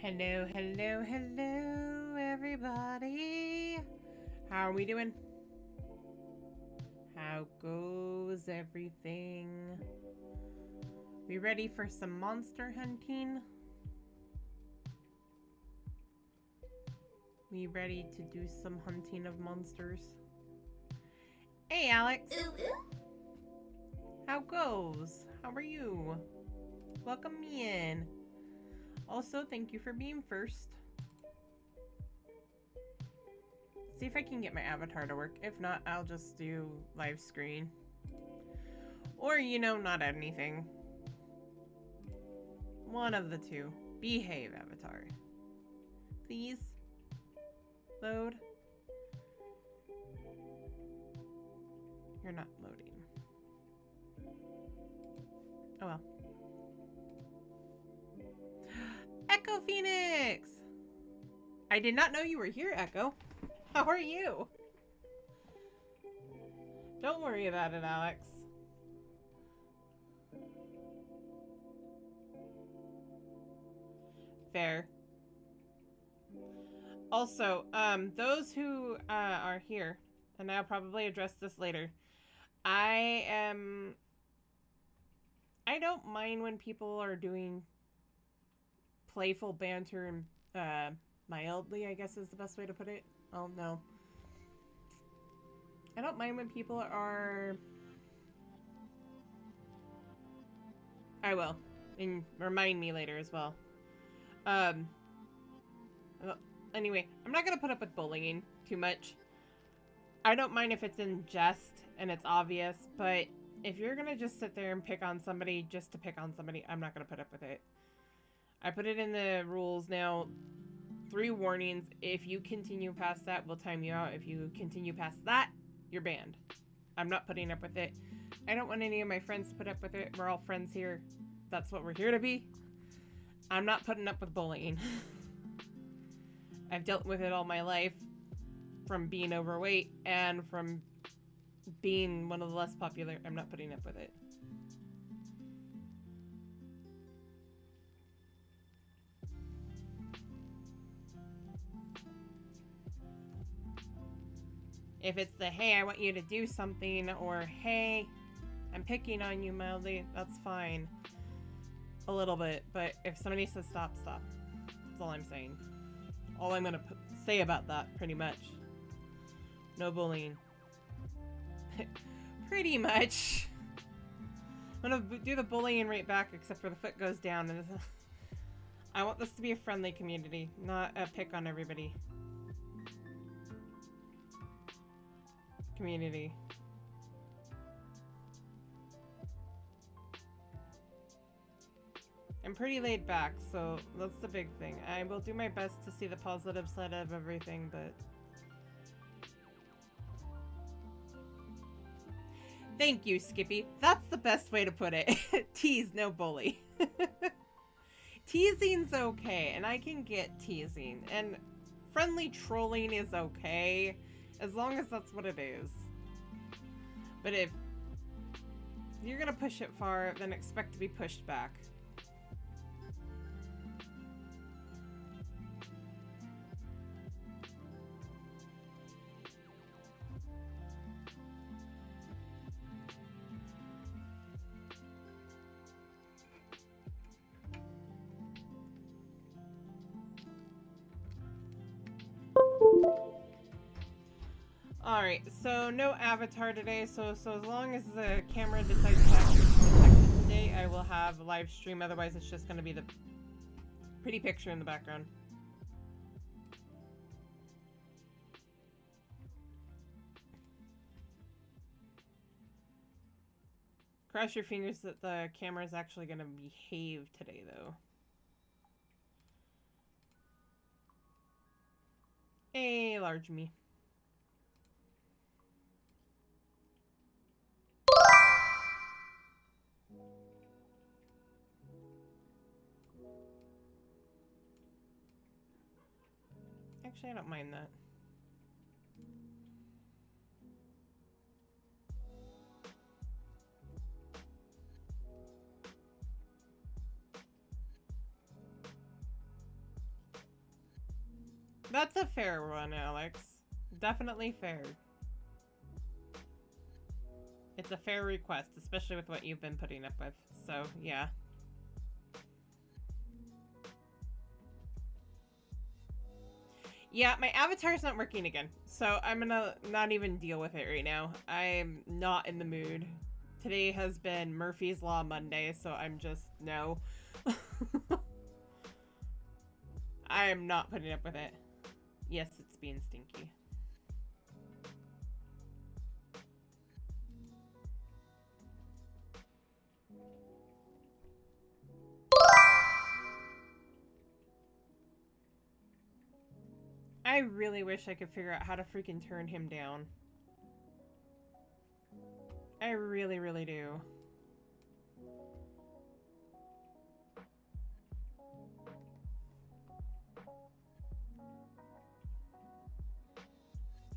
Hello, hello, hello, everybody. How are we doing? How goes everything? We ready for some monster hunting? We ready to do some hunting of monsters? Hey, Alex. Ooh, ooh. How goes? How are you? Welcome me in. Also, thank you for being first. See if I can get my avatar to work. If not, I'll just do live screen. Or, you know, not anything. One of the two. Behave, avatar. Please. Load. You're not loading. Oh well. Echo Phoenix! I did not know you were here, Echo. How are you? Don't worry about it, Alex. Fair. Also, those who are here, and I'll probably address this later, I don't mind when people are doing playful banter and mildly, I guess is the best way to put it. Oh, no. I don't mind when people are... I will. And remind me later as well. Anyway, I'm not gonna put up with bullying too much. I don't mind if it's in jest and it's obvious, but if you're gonna just sit there and pick on somebody just to pick on somebody, I'm not gonna put up with it. I put it in the rules now. 3 warnings. If you continue past that, we'll time you out. If you continue past that, you're banned. I'm not putting up with it. I don't want any of my friends to put up with it. We're all friends here. That's what we're here to be. I'm not putting up with bullying. I've dealt with it all my life, from being overweight and from being one of the less popular. I'm not putting up with it. If it's the, hey, I want you to do something, or hey, I'm picking on you mildly, that's fine. A little bit, but if somebody says stop, stop. That's all I'm saying. All I'm gonna say about that, pretty much. No bullying. Pretty much. I'm gonna do the bullying right back, except for the foot goes down. And I want this to be a friendly community, not a pick on everybody. Community. I'm pretty laid back, so that's the big thing. I will do my best to see the positive side of everything, but... Thank you, Skippy. That's the best way to put it. Tease, no bully. Teasing's okay, and I can get teasing. And friendly trolling is okay, as long as that's what it is. But if you're gonna push it far, then expect to be pushed back. Alright, so no avatar today, so as long as the camera decides to actually protect it today, I will have a live stream, otherwise it's just going to be the pretty picture in the background. Cross your fingers that the camera is actually going to behave today, though. Hey, large me. Actually, I don't mind that. That's a fair one, Alex. Definitely fair. It's a fair request, especially with what you've been putting up with. So, yeah. Yeah, my avatar's not working again. So I'm gonna not even deal with it right now. I'm not in the mood. today has been Murphy's Law Monday, so I'm just, no. I am not putting up with it. Yes, it's being stinky. I really wish I could figure out how to freaking turn him down. I really, really do.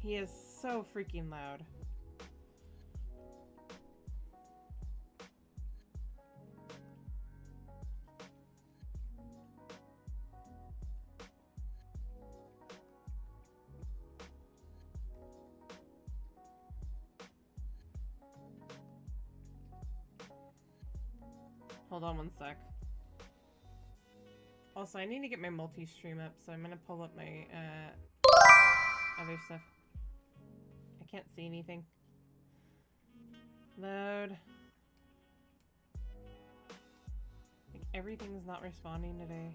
He is so freaking loud. Hold on one sec. Also, I need to get my multi-stream up, so I'm gonna pull up my, other stuff. I can't see anything. Load. Like, everything's not responding today.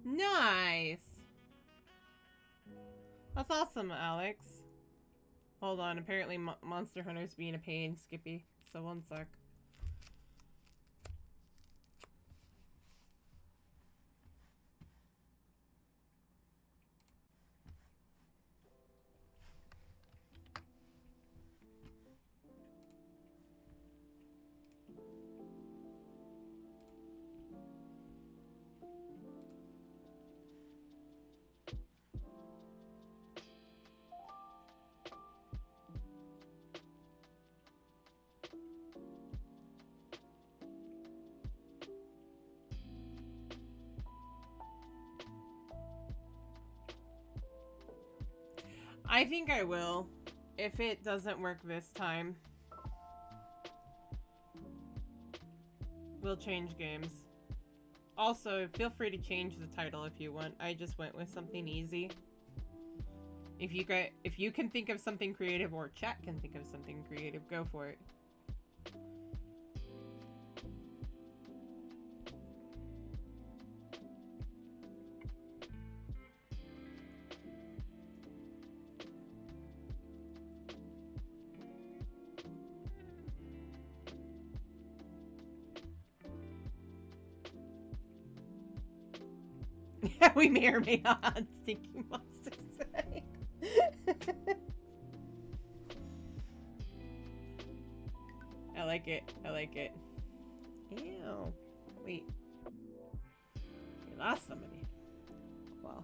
Nice! That's awesome, Alex. Hold on, apparently Monster Hunter's being a pain, Skippy. So one sec. I think I will, if it doesn't work this time. We'll change games. Also, feel free to change the title if you want. I just went with something easy. If you can think of something creative, or chat can think of something creative, go for it. We may or may not Stinky Monster say. I like it. I like it. Ew. Wait. We lost somebody. Well.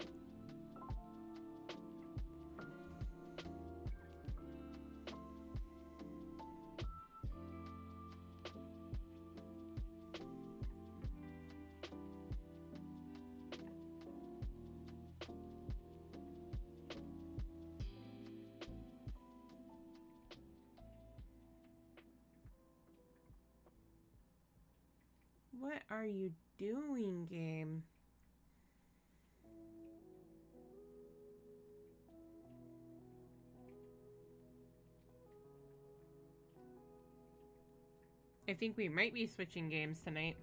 What are you doing, game? I think we might be switching games tonight.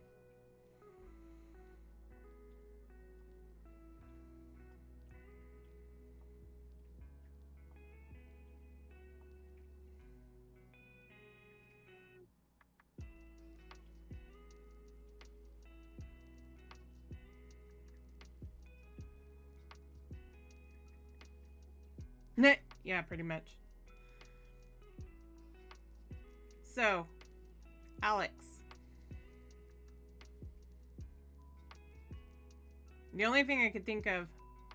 Yeah, pretty much. So, Alex. The only thing I could think of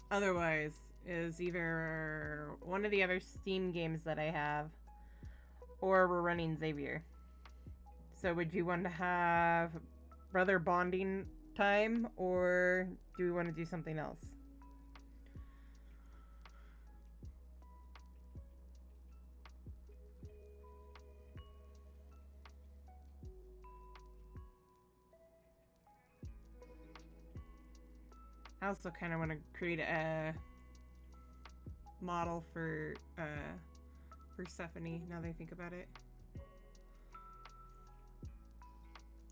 otherwise is either one of the other Steam games that I have, or we're running Xavier. So would you want to have brother bonding time, or do we want to do something else? I also kind of want to create a model for Persephone, now that I think about it.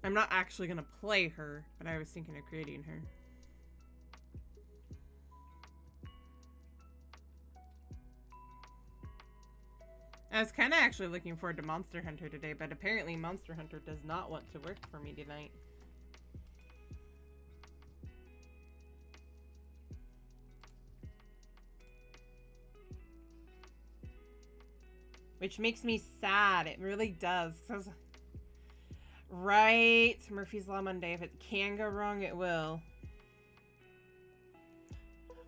I'm not actually going to play her, but I was thinking of creating her. I was kind of actually looking forward to Monster Hunter today, but apparently Monster Hunter does not want to work for me tonight. Which makes me sad. It really does. Right. Murphy's Law Monday. If it can go wrong, it will.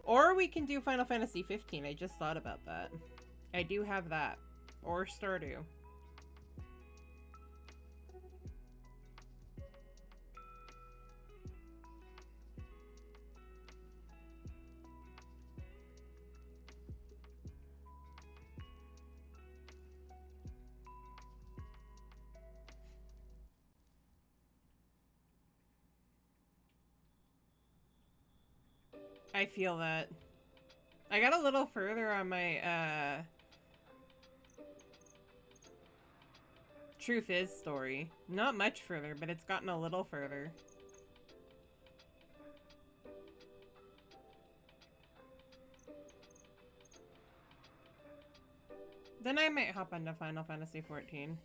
Or we can do Final Fantasy 15. I just thought about that. I do have that. Or Stardew. I feel that. I got a little further on my, Truth Is story. Not much further, but it's gotten a little further. Then I might hop into Final Fantasy 14.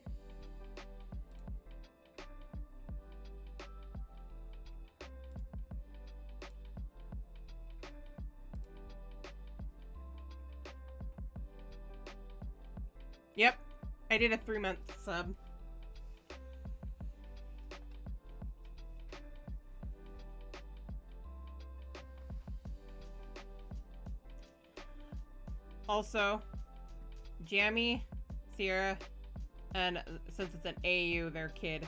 Yep. I did a 3-month sub. Also, Jamie, Sierra, and since it's an AU, their kid.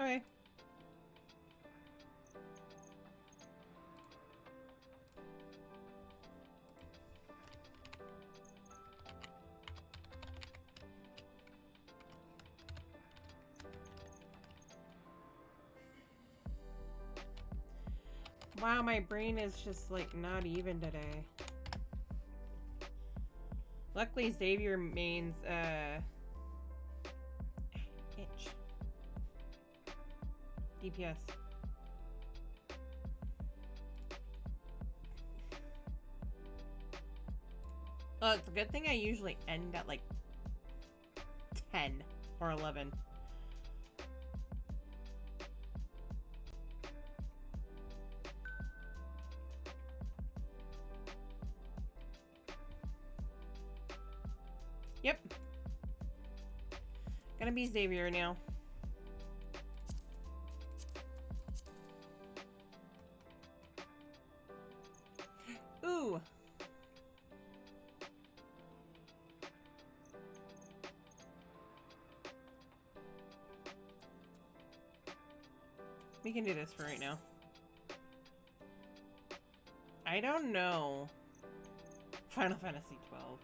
Okay. Wow, my brain is just like not even today. Luckily, Xavier mains itch. DPS. Well, it's a good thing I usually end at like 10 or 11. Yep. Gonna be Xavier now. Ooh. We can do this for right now. I don't know. Final Fantasy 12.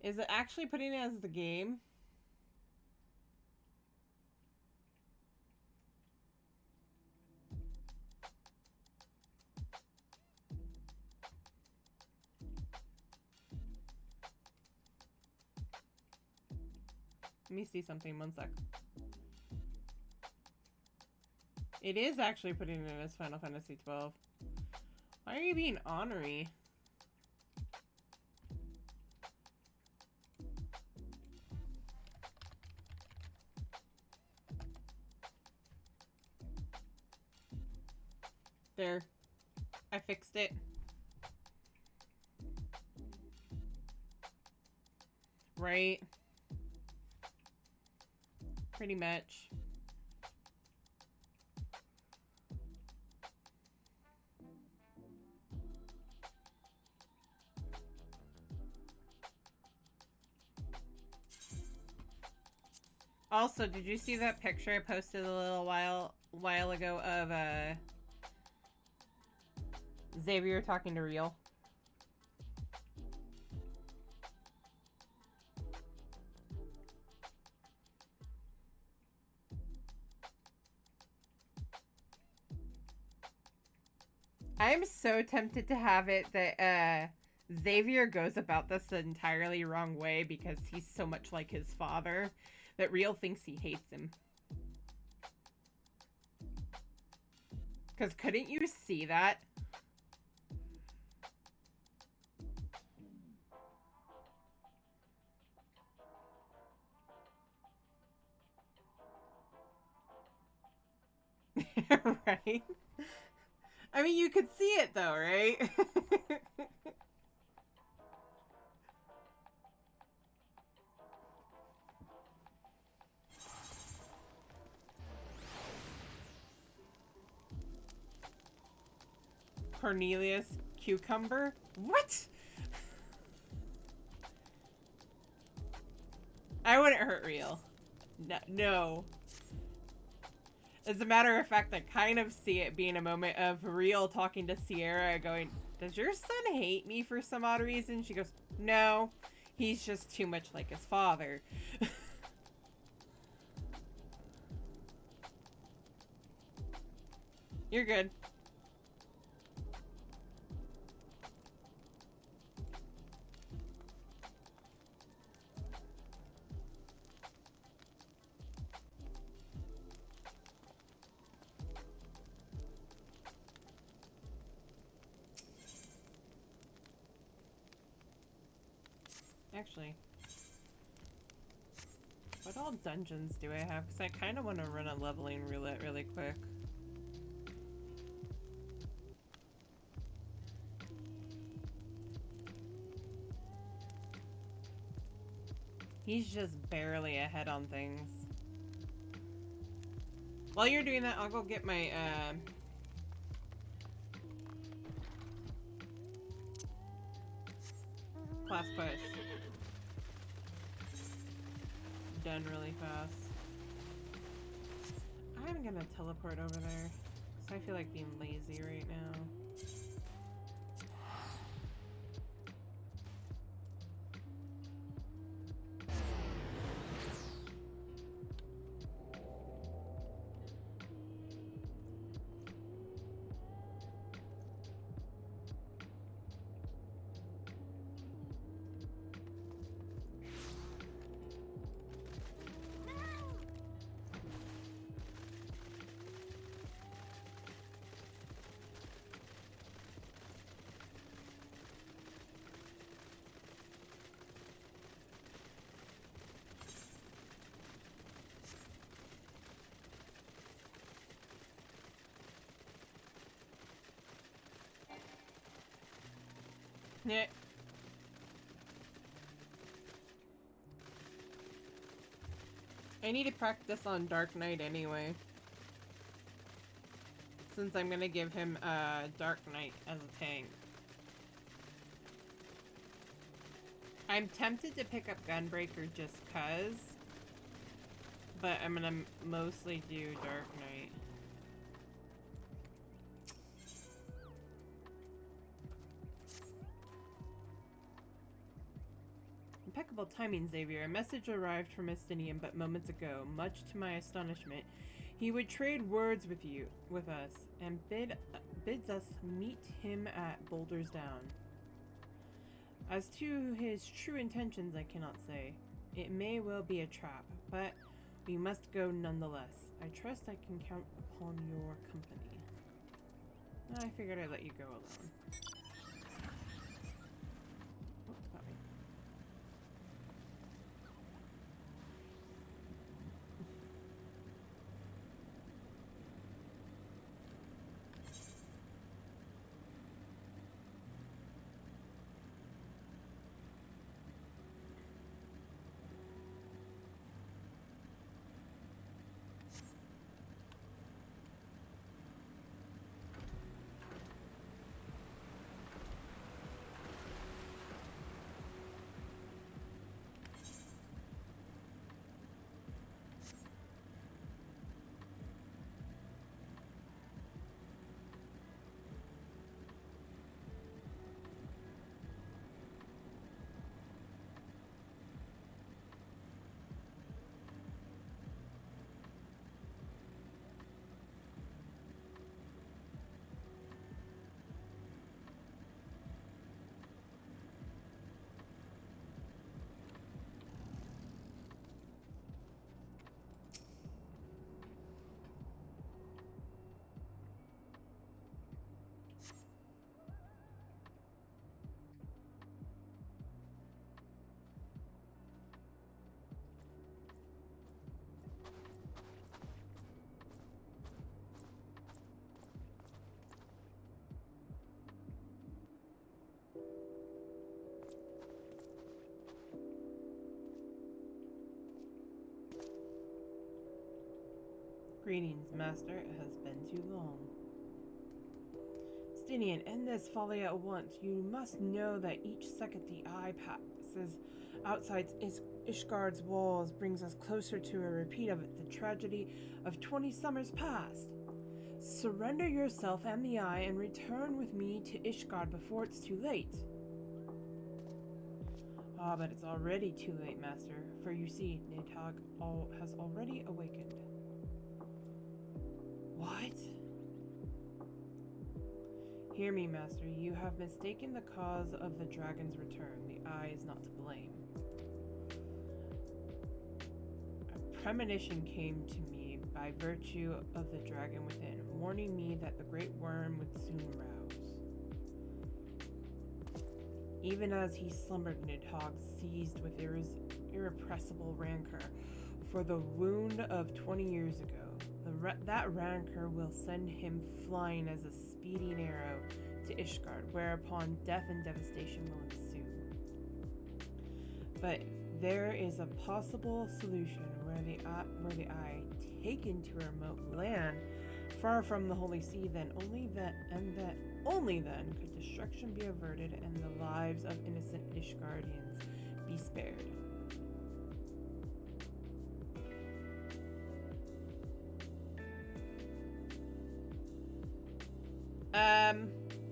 Is it actually putting it as the game? Let me see something, one sec. It is actually putting it as Final Fantasy 12. Why are you being ornery? There. I fixed it. Right? Pretty much. Also, did you see that picture I posted a little while ago of Xavier talking to Real? I'm so tempted to have it that Xavier goes about this the entirely wrong way because he's so much like his father that Real thinks he hates him. Because couldn't you see that? Right? I mean, you could see it though, right? Cornelius Cucumber? What? I wouldn't hurt Real. No. As a matter of fact, I kind of see it being a moment of Real talking to Sierra going, does your son hate me for some odd reason? She goes, no, he's just too much like his father. You're good. Actually, what all dungeons do I have? Because I kind of want to run a leveling roulette really quick. He's just barely ahead on things. While you're doing that, I'll go get my, class quest done really fast. I'm gonna teleport over there, because I feel like being lazy right now. Yeah. I need to practice on Dark Knight anyway. Since I'm gonna give him Dark Knight as a tank. I'm tempted to pick up Gunbreaker just cuz. But I'm gonna mostly do Dark Knight. Impeccable timing, Xavier. A message arrived from Estinian but moments ago. Much to my astonishment, he would trade words with us, and bids us meet him at Boulder's Down. As to his true intentions, I cannot say. It may well be a trap, but we must go nonetheless. I trust I can count upon your company. I figured I'd let you go alone. Greetings, Master. It has been too long. Stinian, end this folly at once. You must know that each second the eye passes outside Ishgard's walls brings us closer to a repeat of the tragedy of 20 summers past. Surrender yourself and the eye and return with me to Ishgard before it's too late. Ah, but it's already too late, Master, for you see, Nidhogg has already awakened. What? Hear me, Master. You have mistaken the cause of the dragon's return. The eye is not to blame. A premonition came to me by virtue of the dragon within, warning me that the great worm would soon rouse. Even as he slumbered, Nidhogg seized with irrepressible rancor for the wound of 20 years ago. That rancor will send him flying as a speeding arrow to Ishgard, whereupon death and devastation will ensue. But there is a possible solution where the eye, taken to a remote land far from the Holy See, only then could destruction be averted and the lives of innocent Ishgardians be spared.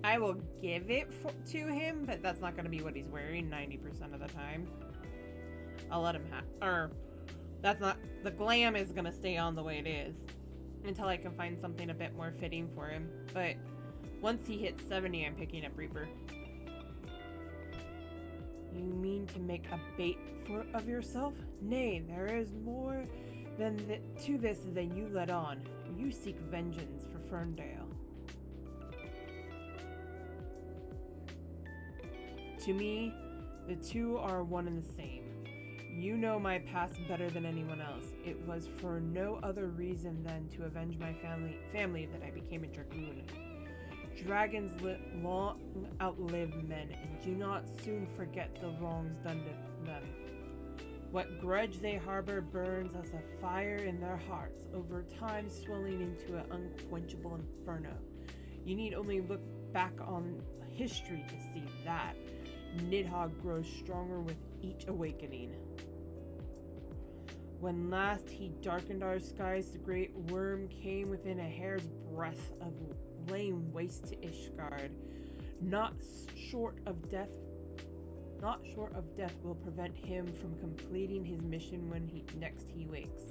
I will give it to him, but that's not going to be what he's wearing 90% of the time. I'll let him that's not, the glam is going to stay on the way it is until I can find something a bit more fitting for him. But once he hits 70, I'm picking up Reaper. You mean to make a bait of yourself? Nay, there is more to this than you let on. You seek vengeance for Ferndale. To me, the two are one and the same. You know my past better than anyone else. It was for no other reason than to avenge my family that I became a dragoon. Dragons long outlive men and do not soon forget the wrongs done to them. What grudge they harbor burns as a fire in their hearts, over time swelling into an unquenchable inferno. You need only look back on history to see that. Nidhogg grows stronger with each awakening. When last he darkened our skies, the great worm came within a hair's breadth of laying waste to Ishgard. Not short of death will prevent him from completing his mission when next he wakes.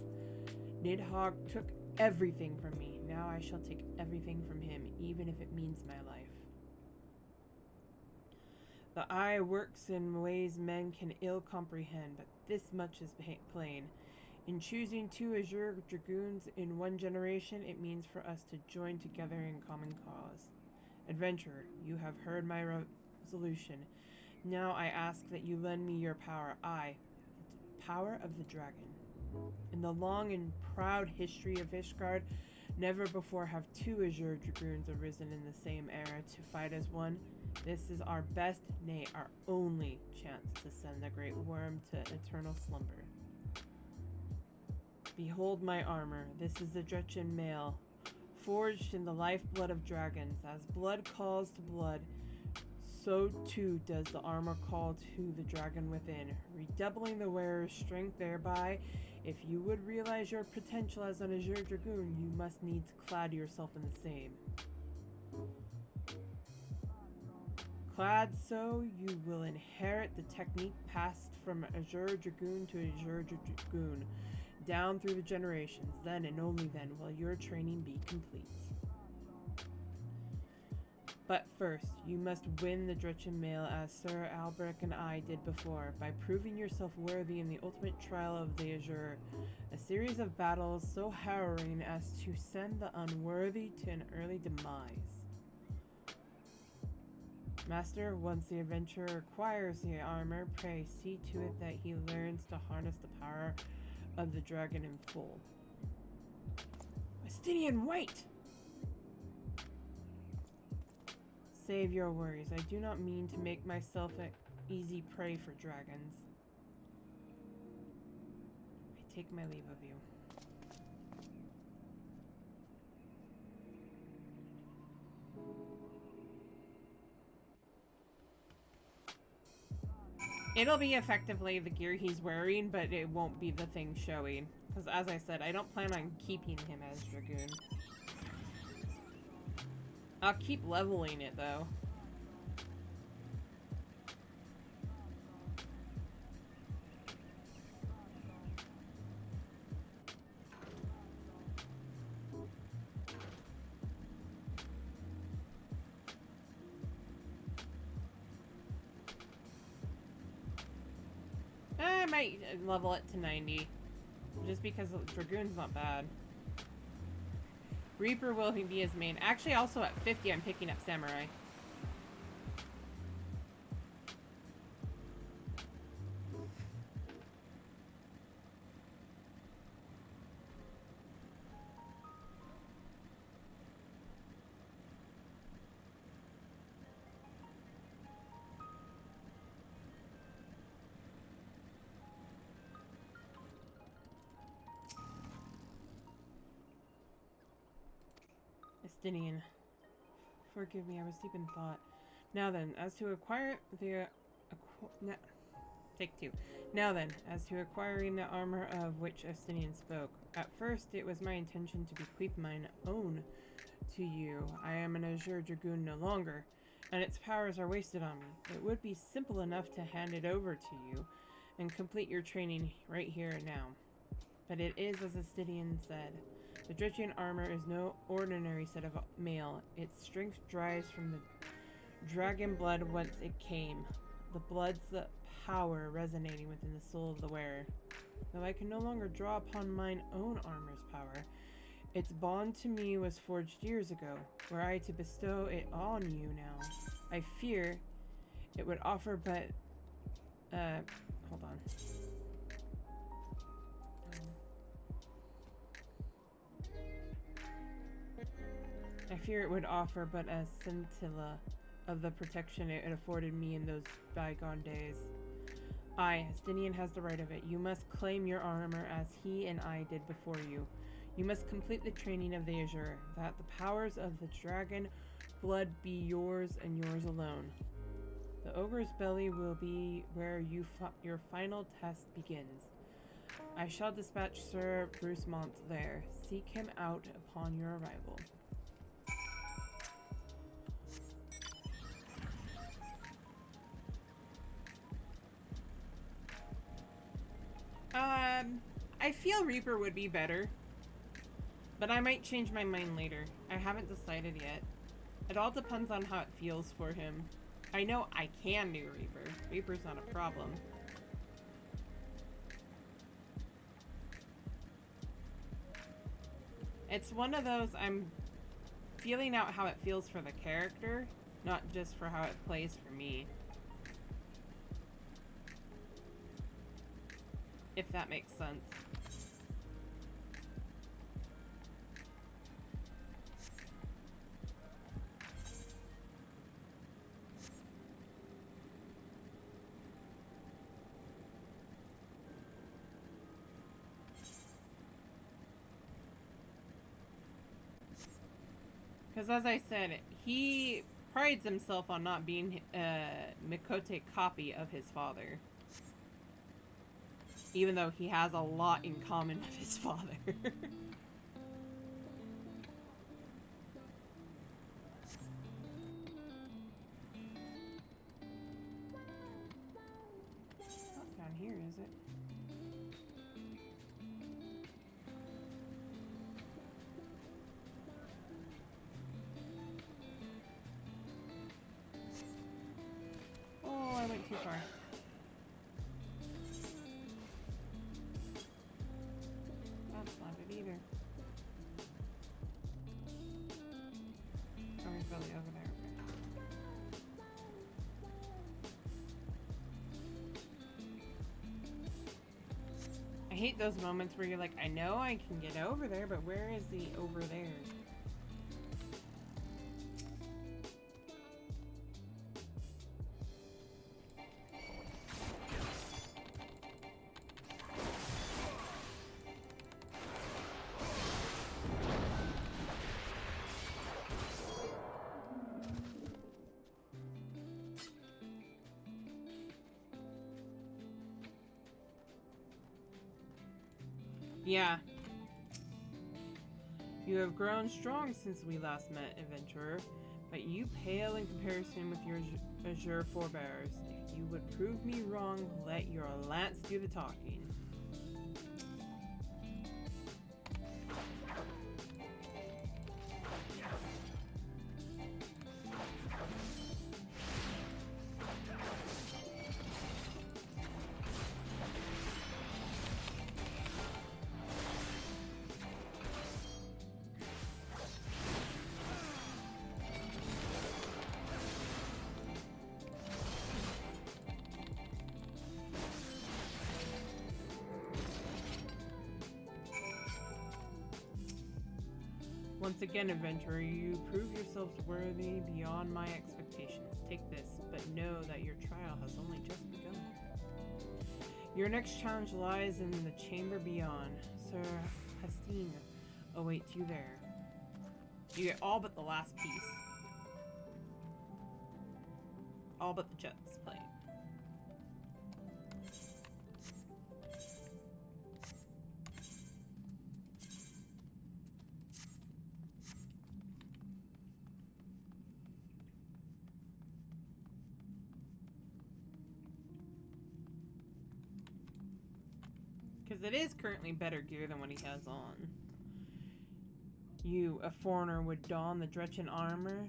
Nidhogg took everything from me. Now I shall take everything from him, even if it means my life. The eye works in ways men can ill comprehend, but this much is plain. In choosing two Azure Dragoons in one generation, it means for us to join together in common cause. Adventurer, you have heard my resolution. Now I ask that you lend me your power, the power of the dragon. In the long and proud history of Ishgard, never before have two Azure Dragoons arisen in the same era to fight as one. This is our best, nay, our only chance to send the great worm to eternal slumber. Behold my armor. This is the Dretchen mail, forged in the lifeblood of dragons. As blood calls to blood, so too does the armor call to the dragon within, redoubling the wearer's strength thereby. If you would realize your potential as an Azure Dragoon, you must needs clad yourself in the same. Clad so, you will inherit the technique passed from Azure Dragoon to Azure Dragoon, down through the generations. Then and only then will your training be complete. But first, you must win the Dretchen mail as Sir Albrecht and I did before, by proving yourself worthy in the ultimate trial of the Azure, a series of battles so harrowing as to send the unworthy to an early demise. Master, once the adventurer acquires the armor, pray see to it that he learns to harness the power of the dragon in full. Estinian, wait! Save your worries. I do not mean to make myself an easy prey for dragons. I take my leave of you. It'll be effectively the gear he's wearing, but it won't be the thing showing. Because as I said, I don't plan on keeping him as Dragoon. I'll keep leveling it though. I might level it to 90. Just because Dragoon's not bad. Reaper will be his main. Actually, also at 50, I'm picking up Samurai. Estinian. Forgive me, I was deep in thought. Now then, as to acquire the... Take two. Now then, as to acquiring the armor of which Estinian spoke. At first, it was my intention to bequeath mine own to you. I am an Azure Dragoon no longer, and its powers are wasted on me. It would be simple enough to hand it over to you and complete your training right here and now. But it is as Estinian said. The Dritchian armor is no ordinary set of mail. Its strength derives from the dragon blood whence it came. The blood's the power resonating within the soul of the wearer. Though I can no longer draw upon mine own armor's power, its bond to me was forged years ago. Were I to bestow it on you now, I fear it would offer but... hold on. I fear it would offer but a scintilla of the protection it afforded me in those bygone days. I, Estinian, has the right of it. You must claim your armor as he and I did before you. You must complete the training of the Azure, that the powers of the dragon blood be yours and yours alone. The ogre's belly will be where your final test begins. I shall dispatch Sir Brucemont there. Seek him out upon your arrival. I feel Reaper would be better, but I might change my mind later. I haven't decided yet. It all depends on how it feels for him. I know I can do Reaper. Reaper's not a problem. It's one of those, I'm feeling out how it feels for the character, not just for how it plays for me. If that makes sense. Because as I said, he prides himself on not being a Mikote copy of his father. Even though he has a lot in common with his father. Not down here, is it? Oh, I went too far. That's not it either. Oh, he's really over there. Okay. I hate those moments where you're like, I know I can get over there, but where is the over there? Yeah. You have grown strong since we last met, adventurer, but you pale in comparison with your azure forebears. If you would prove me wrong, let your lance do the talking. Once again, adventurer, you prove yourselves worthy beyond my expectations. Take this, but know that your trial has only just begun. Your next challenge lies in the chamber beyond. Sir Hastine awaits you there. You get all but the last piece. All but the Jets plate. Because it is currently better gear than what he has on. You, a foreigner, would don the Dretchen armor?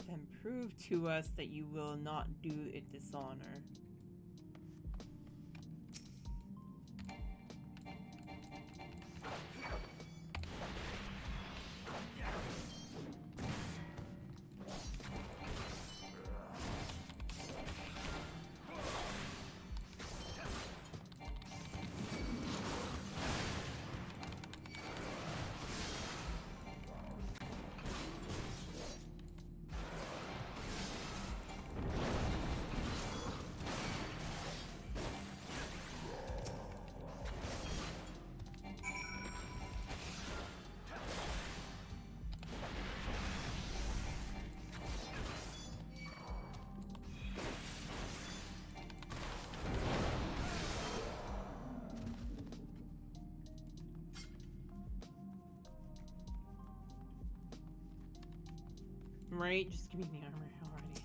Then prove to us that you will not do it dishonor. Right, just give me the armor already.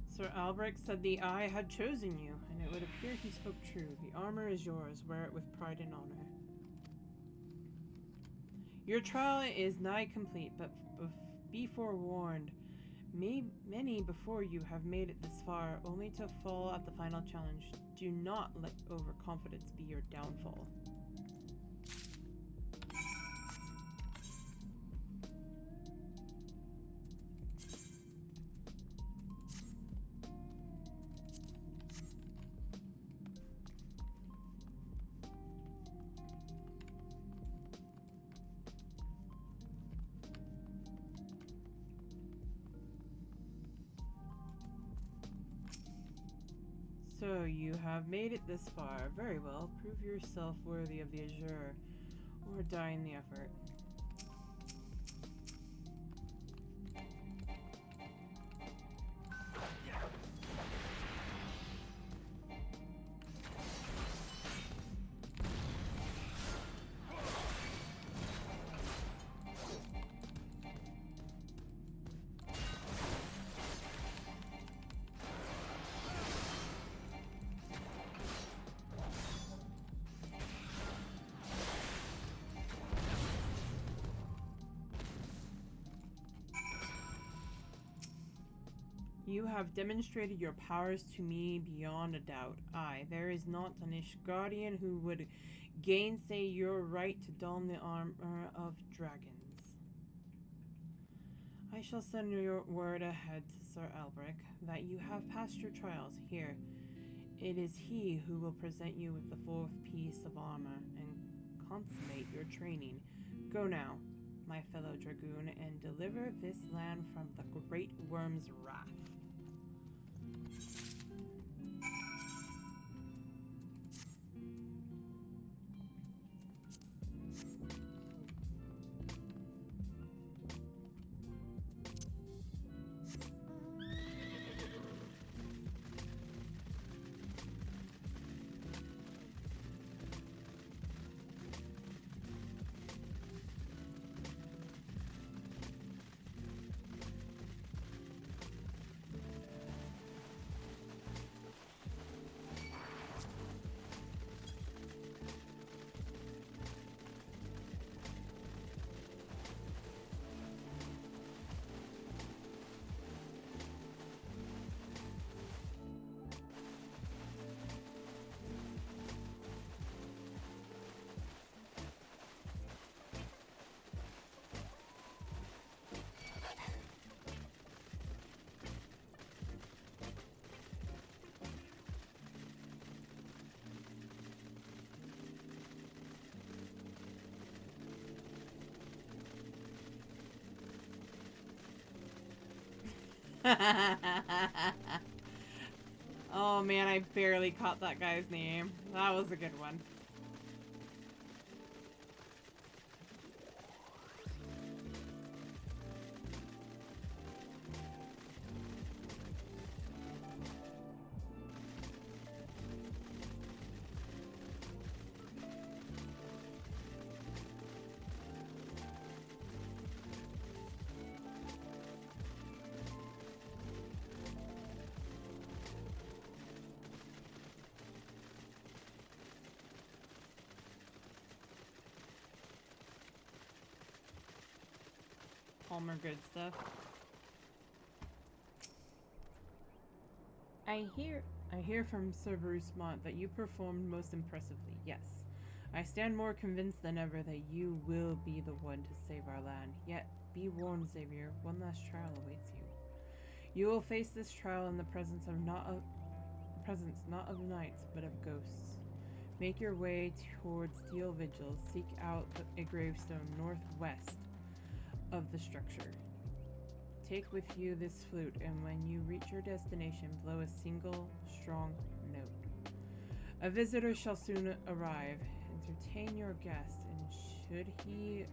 Sir Albrecht said the Eye had chosen you, and it would appear he spoke true. The armor is yours, wear it with pride and honor. Your trial is nigh complete, but be forewarned. Many before you have made it this far, only to fall at the final challenge. Do not let overconfidence be your downfall. So, you have made it this far. Very well. Prove yourself worthy of the Azure, or die in the effort. You have demonstrated your powers to me beyond a doubt. Aye, there is not an Ishgardian who would gainsay your right to don the armor of dragons. I shall send your word ahead to Sir Albrecht that you have passed your trials. Here, it is he who will present you with the fourth piece of armor and consummate your training. Go now, my fellow dragoon, and deliver this land from the great worm's wrath. Oh man, I barely caught that guy's name. That was a good one. Palmer good stuff. I hear from Sir Bruce Mont that you performed most impressively. Yes. I stand more convinced than ever that you will be the one to save our land. Yet, be warned, Xavier, one last trial awaits you. You will face this trial in the presence not of knights, but of ghosts. Make your way towards Steel Vigil. Seek out a gravestone northwest of the structure. Take with you this flute, and when you reach your destination, blow a single, strong note. A visitor shall soon arrive. Entertain your guest, and should he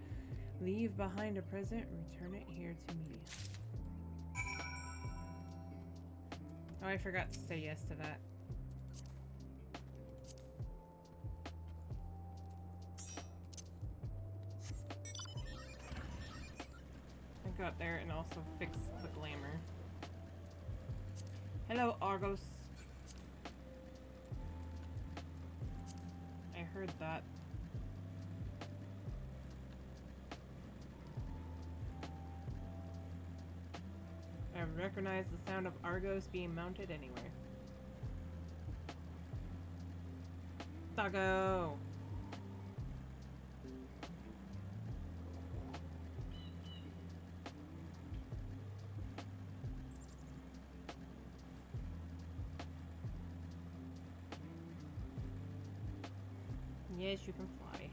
leave behind a present, return it here to me. Oh, I forgot to say yes to that. Go up there and also fix the glamour. Hello, Argos. I heard that. I recognize the sound of Argos being mounted anywhere. Doggo! Yes, you can fly.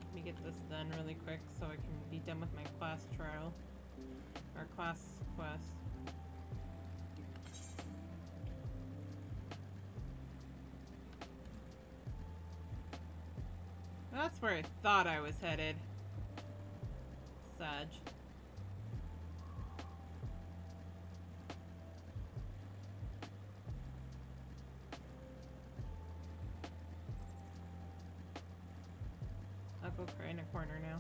Let me get this done really quick so I can be done with my class trial. Or class quest. That's where I thought I was headed. Sag. I'll go cry in a corner now.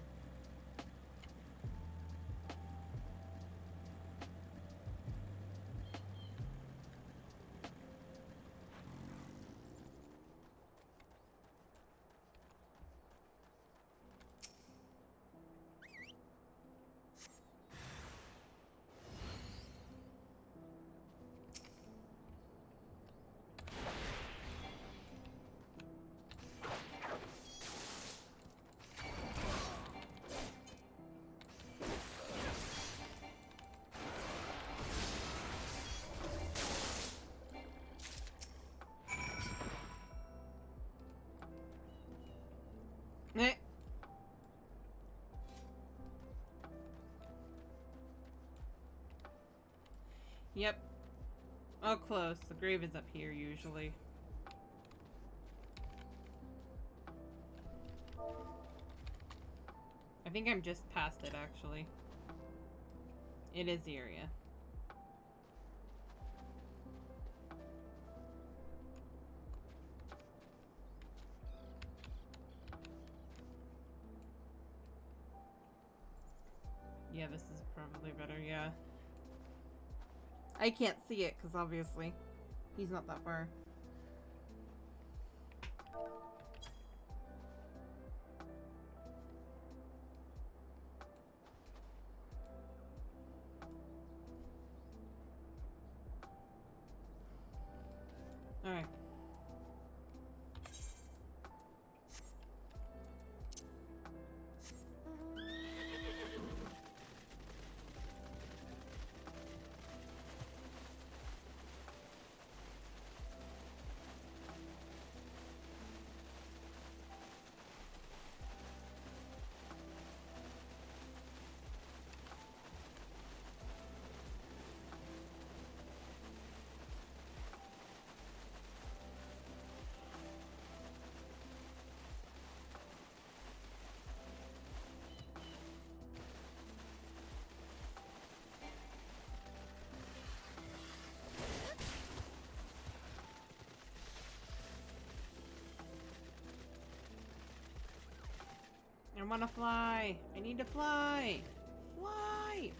Eh. Yep. Oh, close. The grave is up here, usually. I think I'm just past it, actually. It is the area. Yeah, this is probably better, yeah. I can't see it, because obviously he's not that far. Alright. I wanna fly. I need to fly. Fly!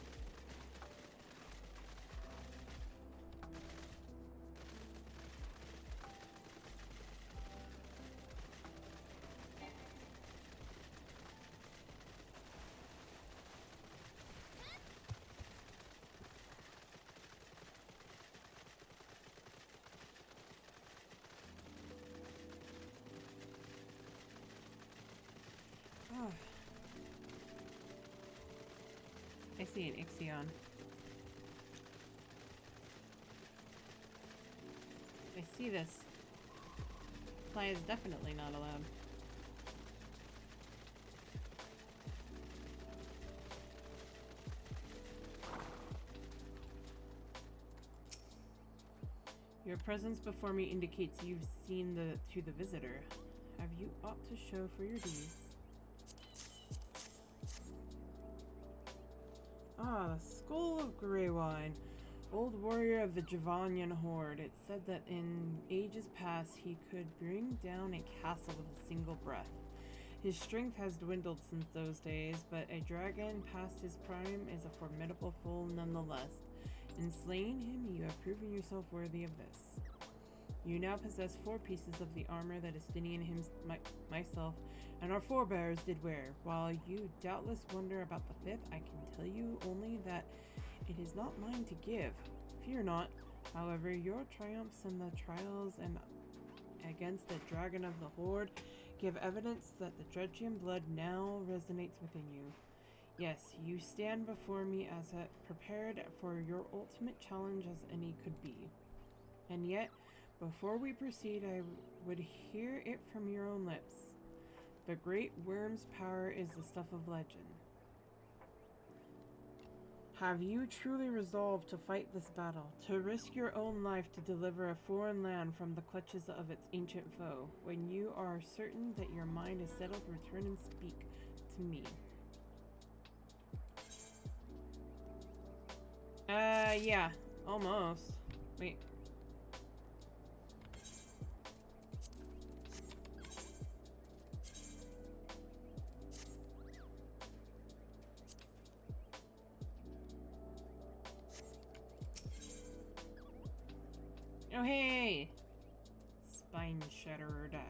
Oh. I see an Ixion. I see this. Fly is definitely not allowed. Your presence before me indicates you've seen the visitor. Have you aught to show for your deeds? Ah, the Skull of Greywine, old warrior of the Javanian horde. It said that in ages past he could bring down a castle with a single breath. His strength has dwindled since those days, but a dragon past his prime is a formidable foe nonetheless. In slaying him, you have proven yourself worthy of this. You now possess 4 pieces of the armor that Estinian myself, and our forebears did wear. While you doubtless wonder about the 5th, I can tell you only that it is not mine to give. Fear not. However, your triumphs and the trials and against the dragon of the horde give evidence that the Dredgian blood now resonates within you. Yes, you stand before me as prepared for your ultimate challenge as any could be. And yet, before we proceed, I would hear it from your own lips. The great worm's power is the stuff of legend. Have you truly resolved to fight this battle, to risk your own life to deliver a foreign land from the clutches of its ancient foe? When you are certain that your mind is settled, return and speak to me. Yeah, almost. Wait. Oh, hey! Spine Shatterer dive.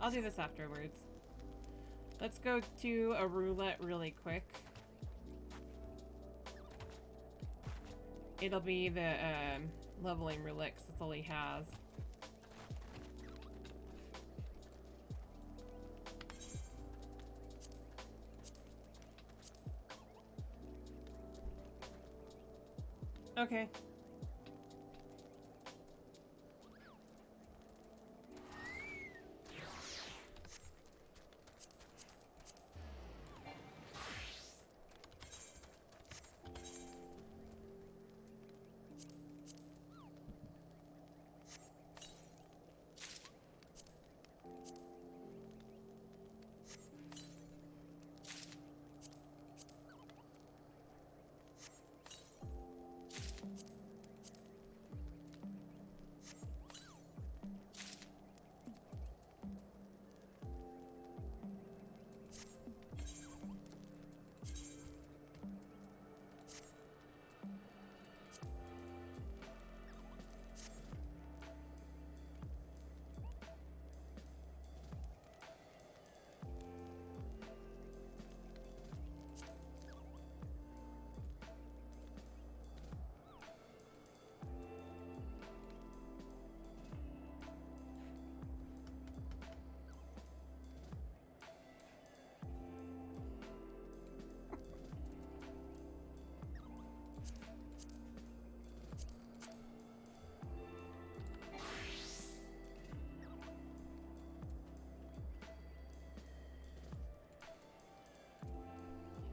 I'll do this afterwards. Let's go to a roulette really quick. It'll be the leveling roulette, 'cause that's all he has. Okay.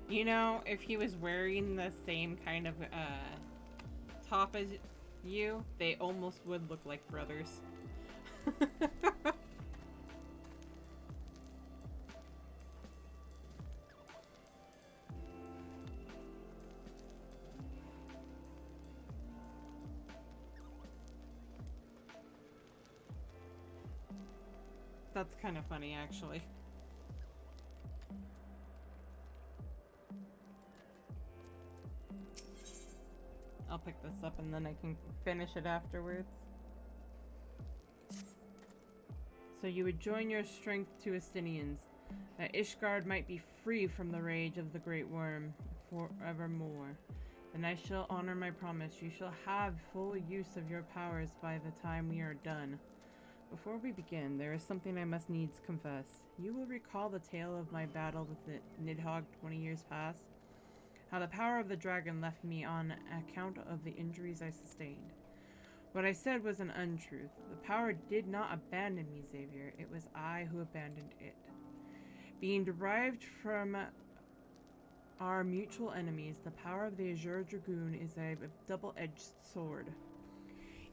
You know, if he was wearing the same kind of top as you, they almost would look like brothers. That's kind of funny, actually. I'll pick this up and then I can finish it afterwards. So you would join your strength to Estinians, that Ishgard might be free from the rage of the Great Worm forevermore. Then I shall honor my promise. You shall have full use of your powers by the time we are done. Before we begin, there is something I must needs confess. You will recall the tale of my battle with the Nidhogg 20 years past? How the power of the dragon left me on account of the injuries I sustained. What I said was an untruth. The power did not abandon me, Xavier. It was I who abandoned it. Being derived from our mutual enemies, the power of the Azure Dragoon is a double-edged sword.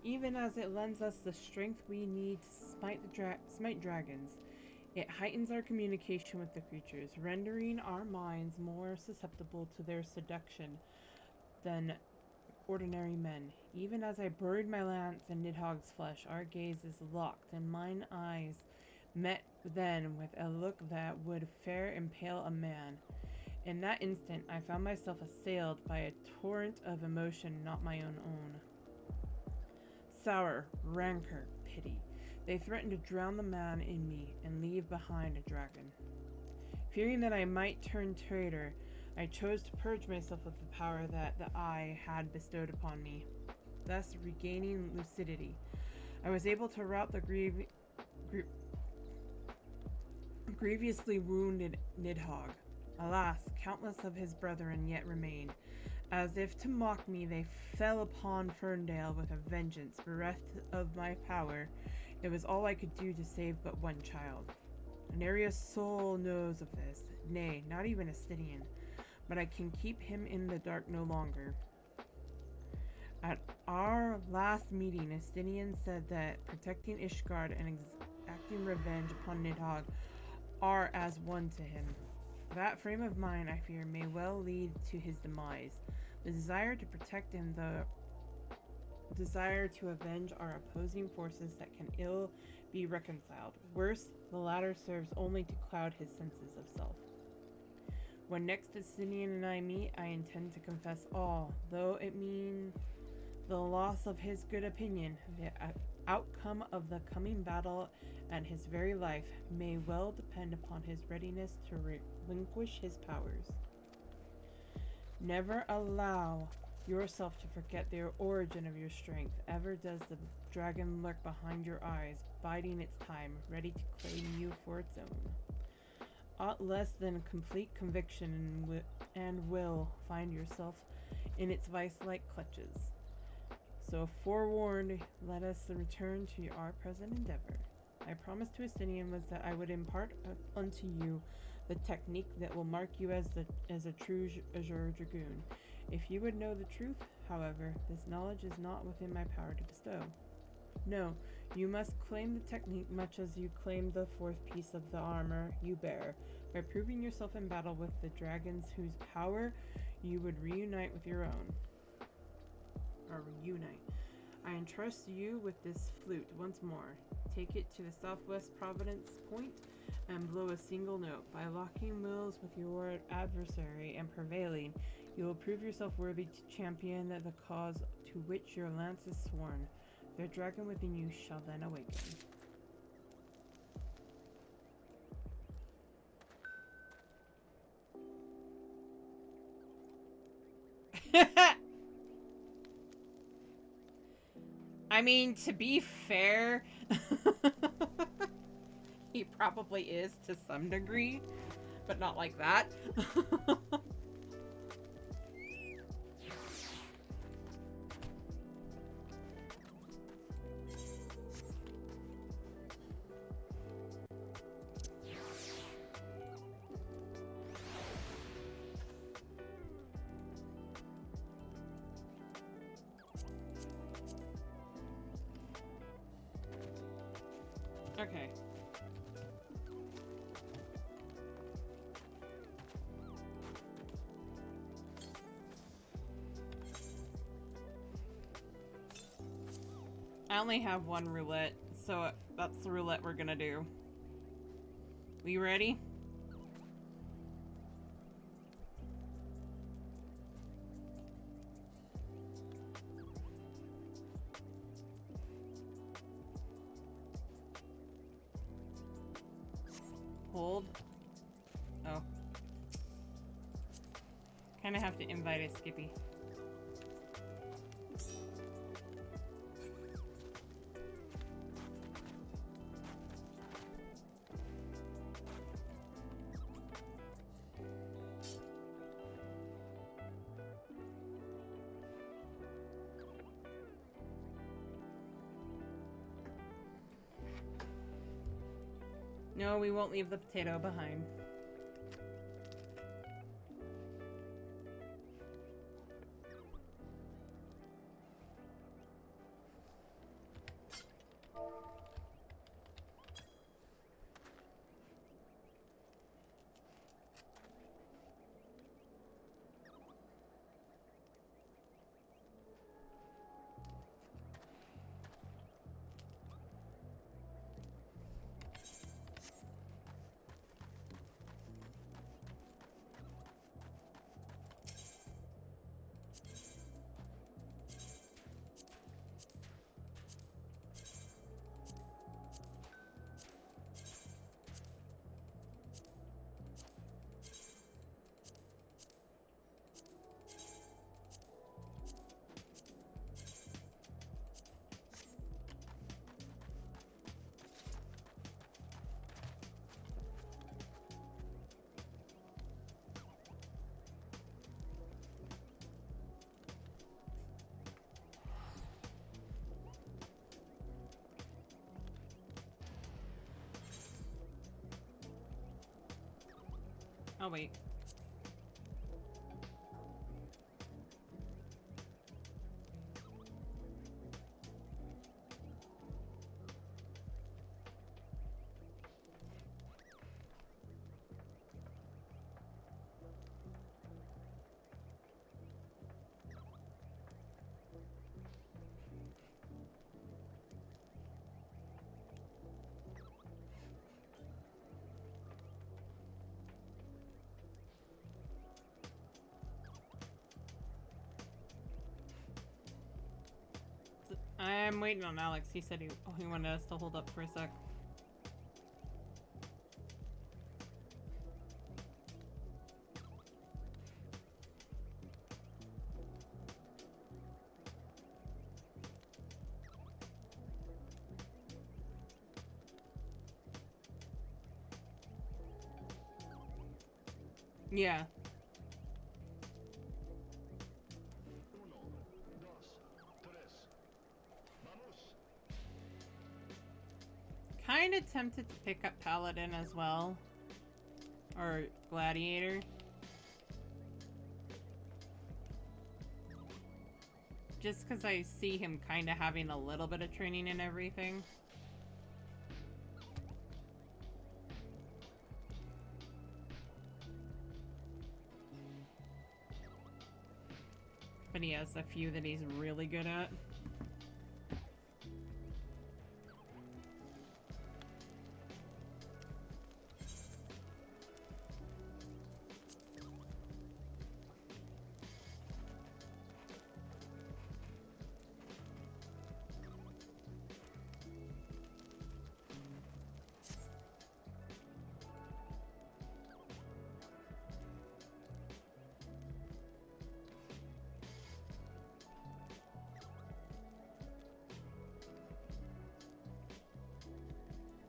Even as it lends us the strength we need to smite dragons, it heightens our communication with the creatures, rendering our minds more susceptible to their seduction than ordinary men. Even as I buried my lance in Nidhogg's flesh, our gazes locked, and mine eyes met then with a look that would fair impale a man. In that instant, I found myself assailed by a torrent of emotion not my own. Sour, rancor, pity. They threatened to drown the man in me and leave behind a dragon. Fearing that I might turn traitor, I chose to purge myself of the power that the eye had bestowed upon me. Thus, regaining lucidity, I was able to rout the grievously wounded Nidhogg. Alas, countless of his brethren yet remained. As if to mock me, they fell upon Ferndale with a vengeance. Bereft of my power, it was all I could do to save but one child. Anaria's soul knows of this, nay, not even Estinian, but I can keep him in the dark no longer. At our last meeting, Estinian said that protecting Ishgard and exacting revenge upon Nidhogg are as one to him. That frame of mind, I fear, may well lead to his demise. The desire to protect and the desire to avenge are opposing forces that can ill be reconciled. Worse, the latter serves only to cloud his senses of self. When next Estinian and I meet, I intend to confess all, though it mean the loss of his good opinion. The outcome of the coming battle and his very life may well depend upon his readiness to relinquish his powers. Never allow yourself to forget the origin of your strength. Ever does the dragon lurk behind your eyes, biding its time, ready to claim you for its own. Aught less than complete conviction and will find yourself in its vice-like clutches. So forewarned, let us return to our present endeavor. I promised to Estinian was that I would impart unto you the technique that will mark you as a true Azure Dragoon. If you would know the truth, however, this knowledge is not within my power to bestow. No, you must claim the technique much as you claim the fourth piece of the armor you bear, by proving yourself in battle with the dragons whose power you would reunite with your own. Or reunite. I entrust you with this flute once more. Take it to the southwest Providence Point and blow a single note. By locking wills with your adversary and prevailing, you will prove yourself worthy to champion the cause to which your lance is sworn. The dragon within you shall then awaken. I mean, to be fair, he probably is to some degree, but not like that. Okay. I only have one roulette, so that's the roulette we're gonna do. We ready? hold. Oh. Kind of have to invite a Skippy. No, we won't leave the potato behind. Oh, wait. I'm waiting on Alex. He said he wanted us to hold up for a sec. Yeah. Kind of tempted to pick up Paladin as well. Or Gladiator. Just because I see him kind of having a little bit of training and everything. But he has a few that he's really good at.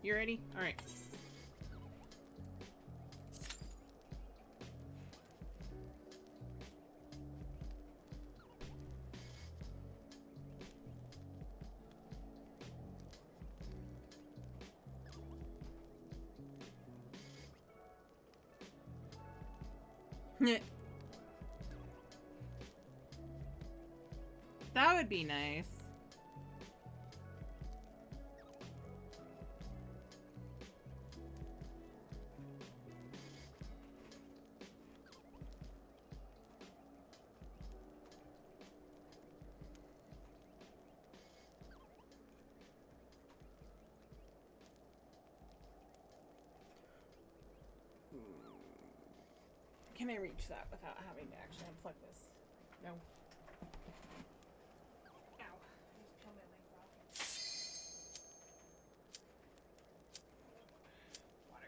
You ready? Alright. That would be nice. Can I reach that without having to actually unplug this? No. Ow. I just pulled my legs off. Water.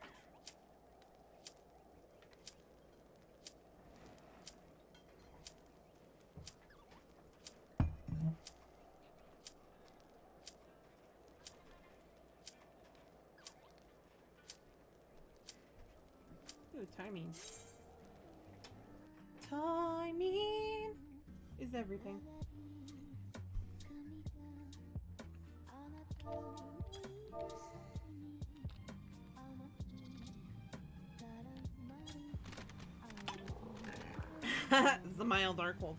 Ooh, timing. Timing is everything. Zamael Darkhold.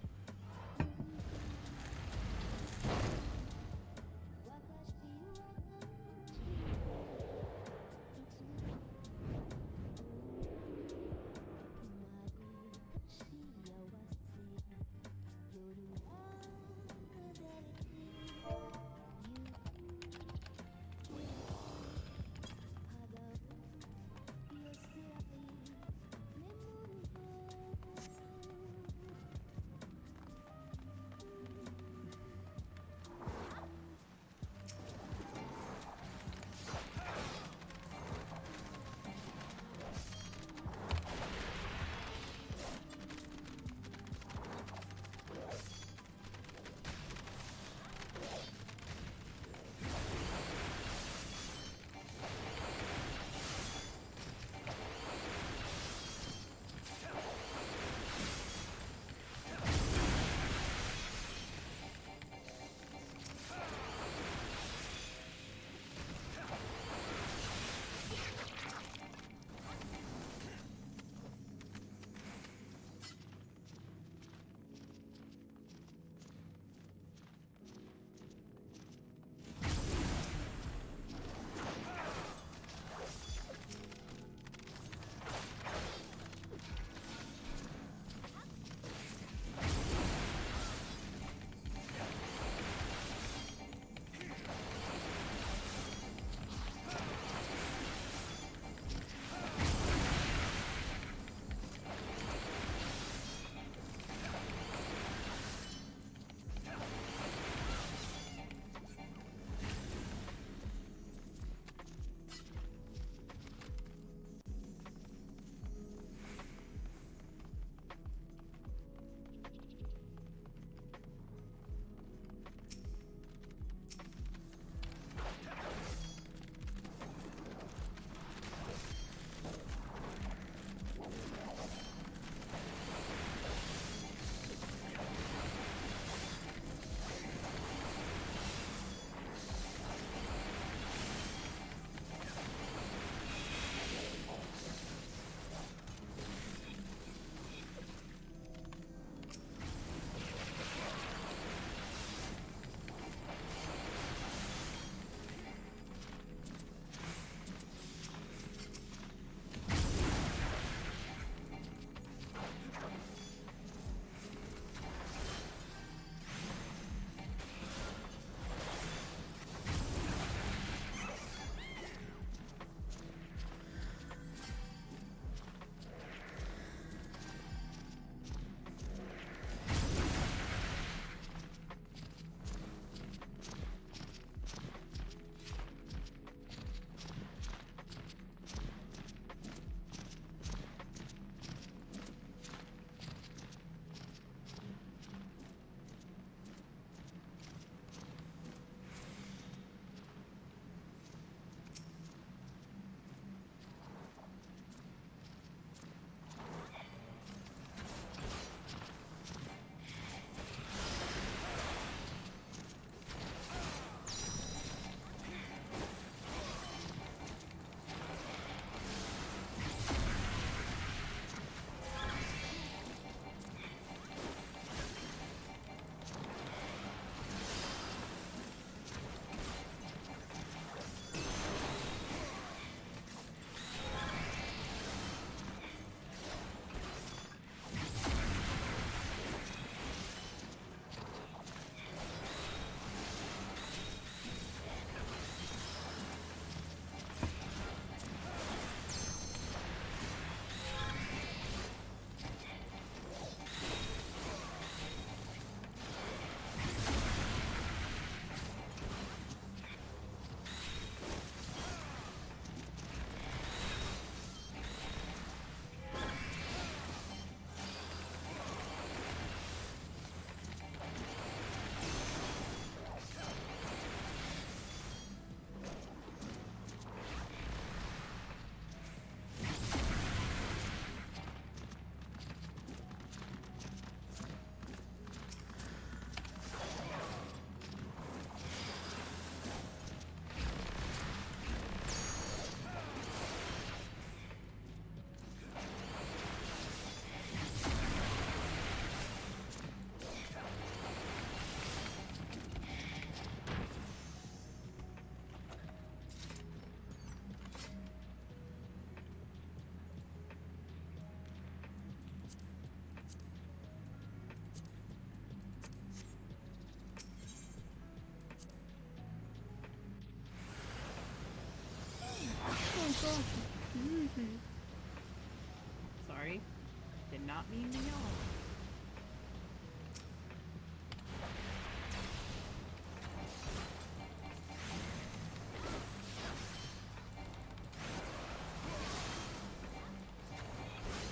Did not mean to yawn.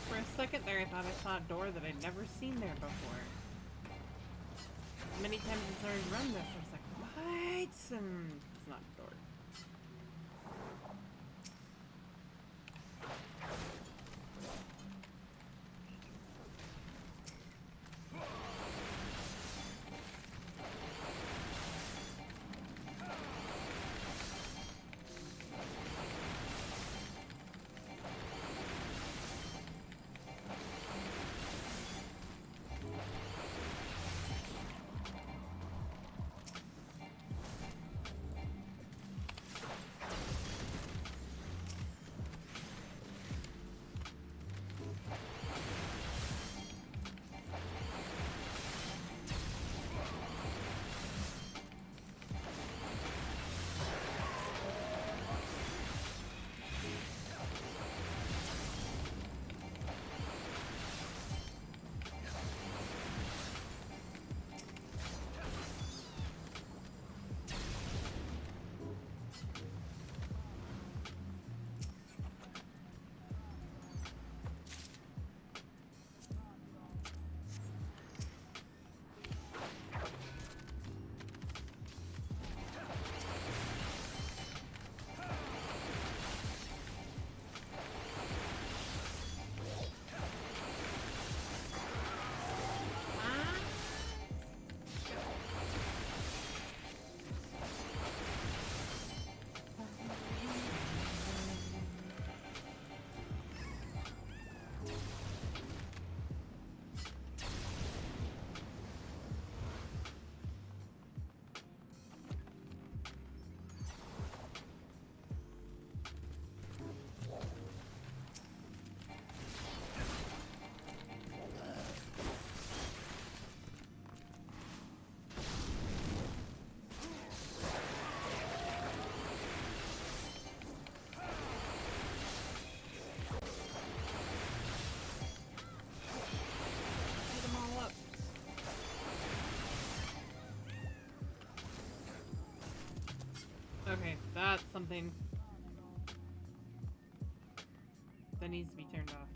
For a second there, I thought I saw a door that I'd never seen there before. Many times I started to run this, I was like, what? It's not a door. Okay, that's something that needs to be turned off.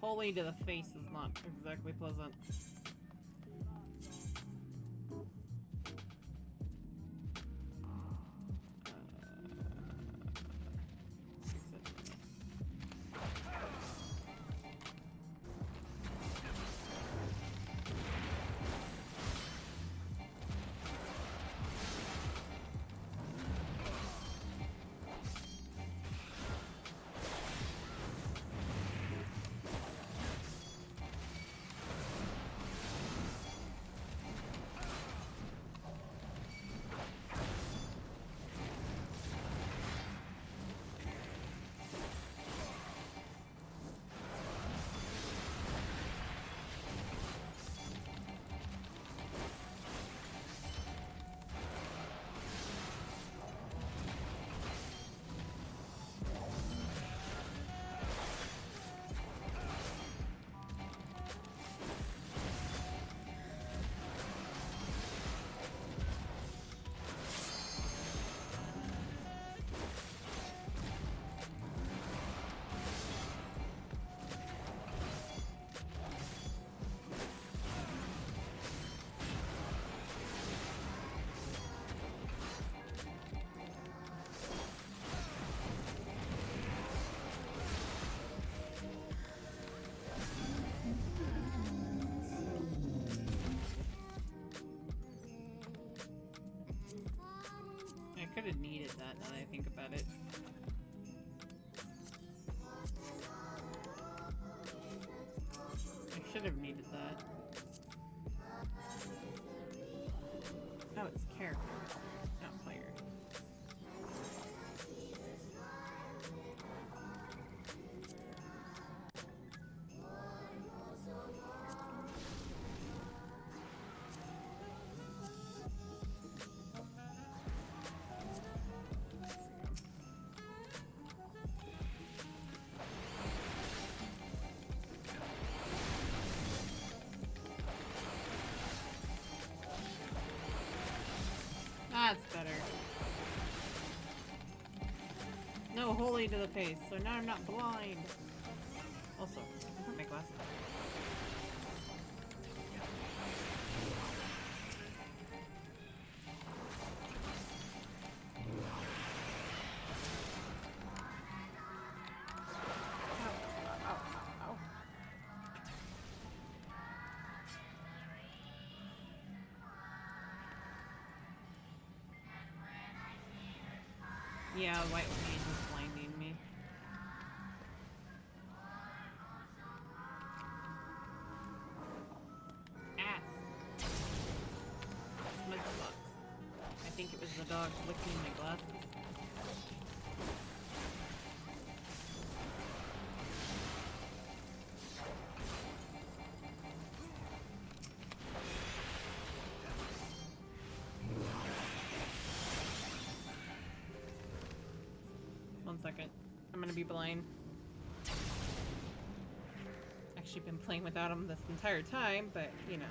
Holy to the face is not exactly pleasant. I could have needed that now that I think about it. I should have needed that. Oh, it's character, not player. holy to the face, so now I'm not blind. Also, I put my glasses on. Yeah, white mage is blinding me. Ah! Smudge spots. I think it was the dog licking my glasses. One second. I'm gonna be blind. Actually been playing without him this entire time, but you know.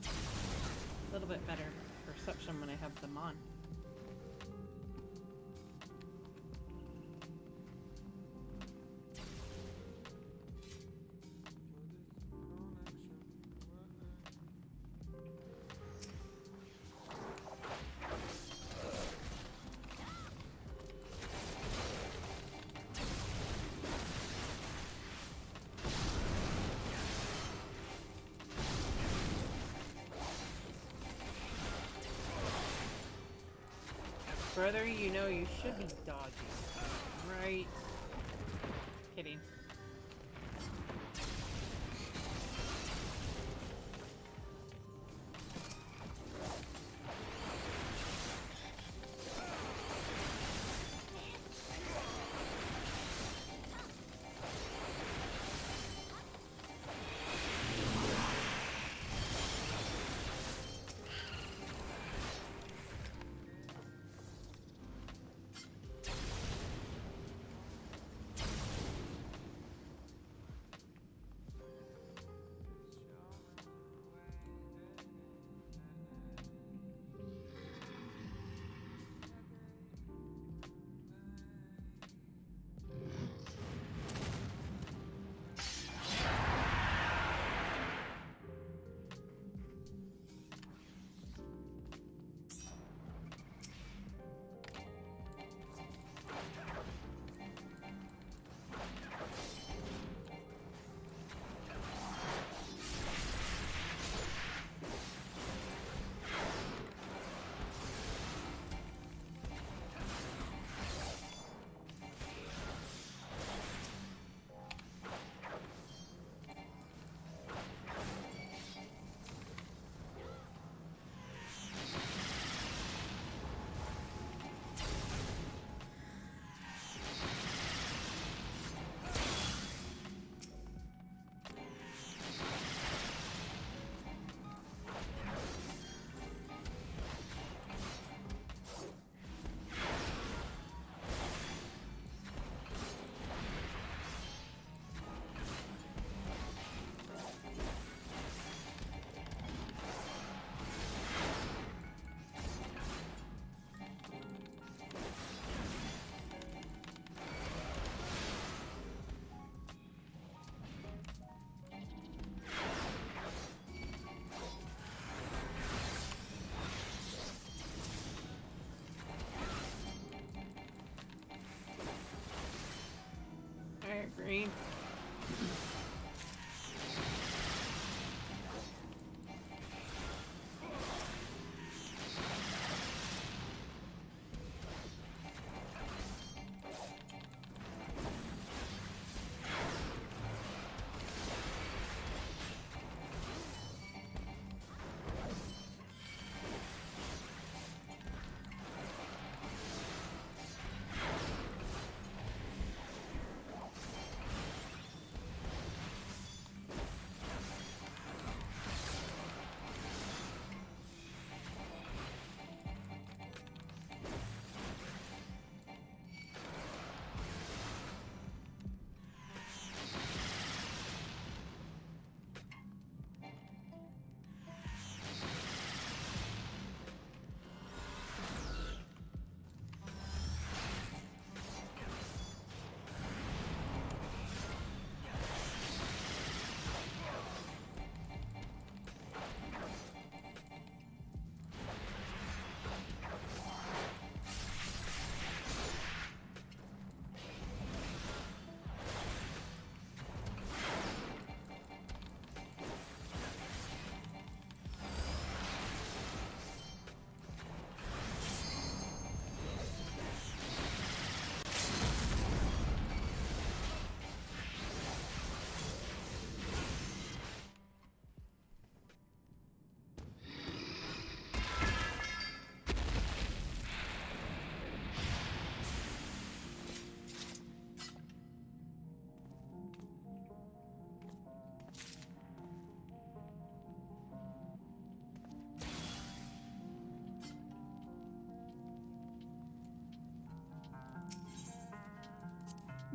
A little bit better perception when I have them on. Brother, you know you should be dodging, right? Kidding. I agree.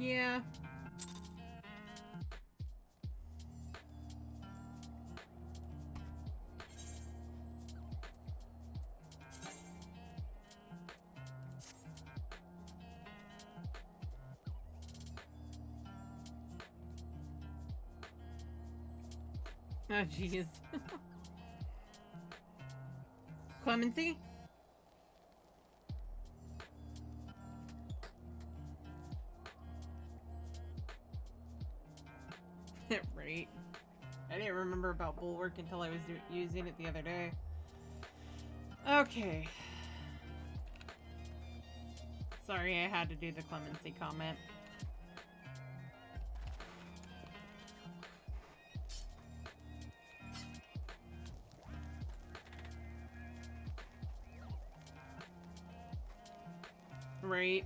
Yeah. Oh, jeez. Clemency? Right. I didn't remember about Bulwark until I was using it the other day. Okay. Sorry, I had to do the Clemency comment. Right.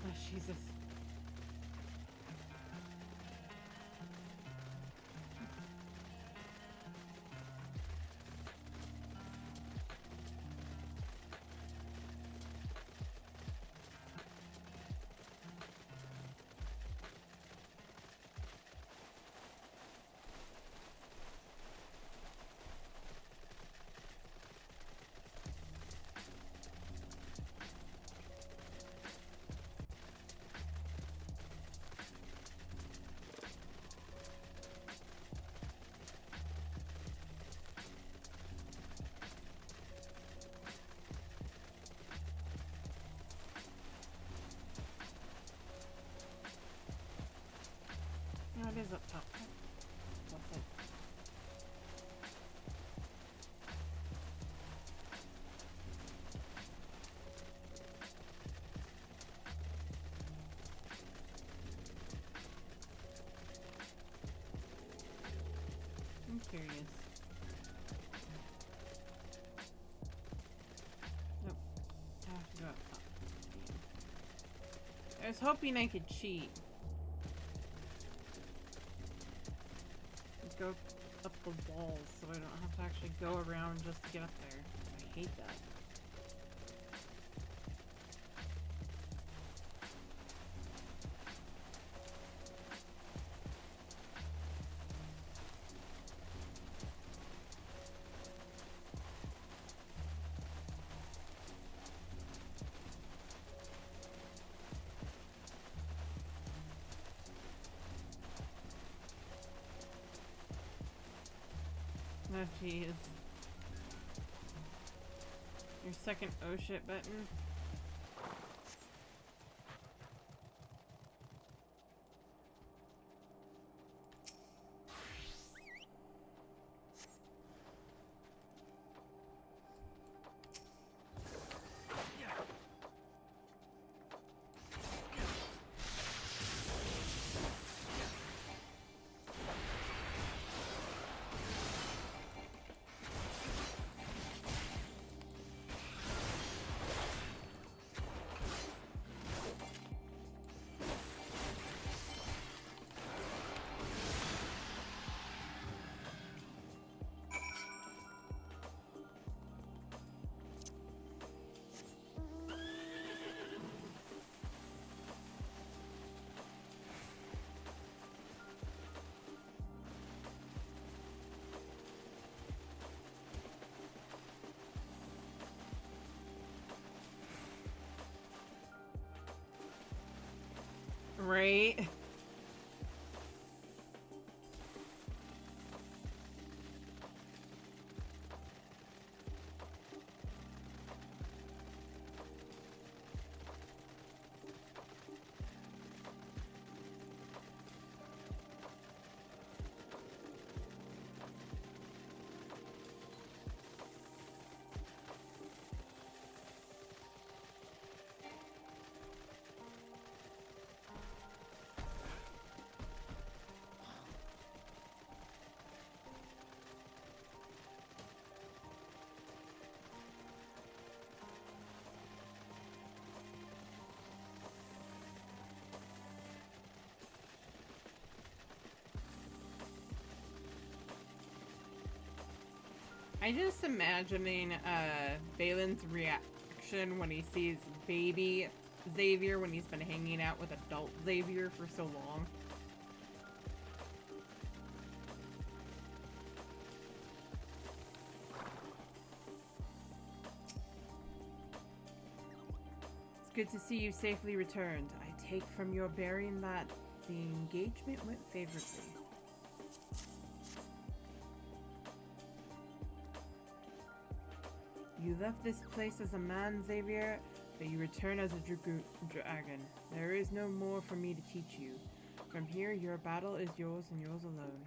Oh, Jesus. Oh, it is up top. What's it? I'm curious. Nope. I have to go up top. I was hoping I could cheat. Go up the walls so I don't have to actually go around just to get up there. I hate that. Oh, jeez. Your second oh shit button. Right. I just imagining Valen's reaction when he sees baby Xavier when he's been hanging out with adult Xavier for so long. It's good to see you safely returned. I take from your bearing that the engagement went favorably. You left this place as a man, Xavier, but you return as a dragon. There is no more for me to teach you. From here, your battle is yours and yours alone.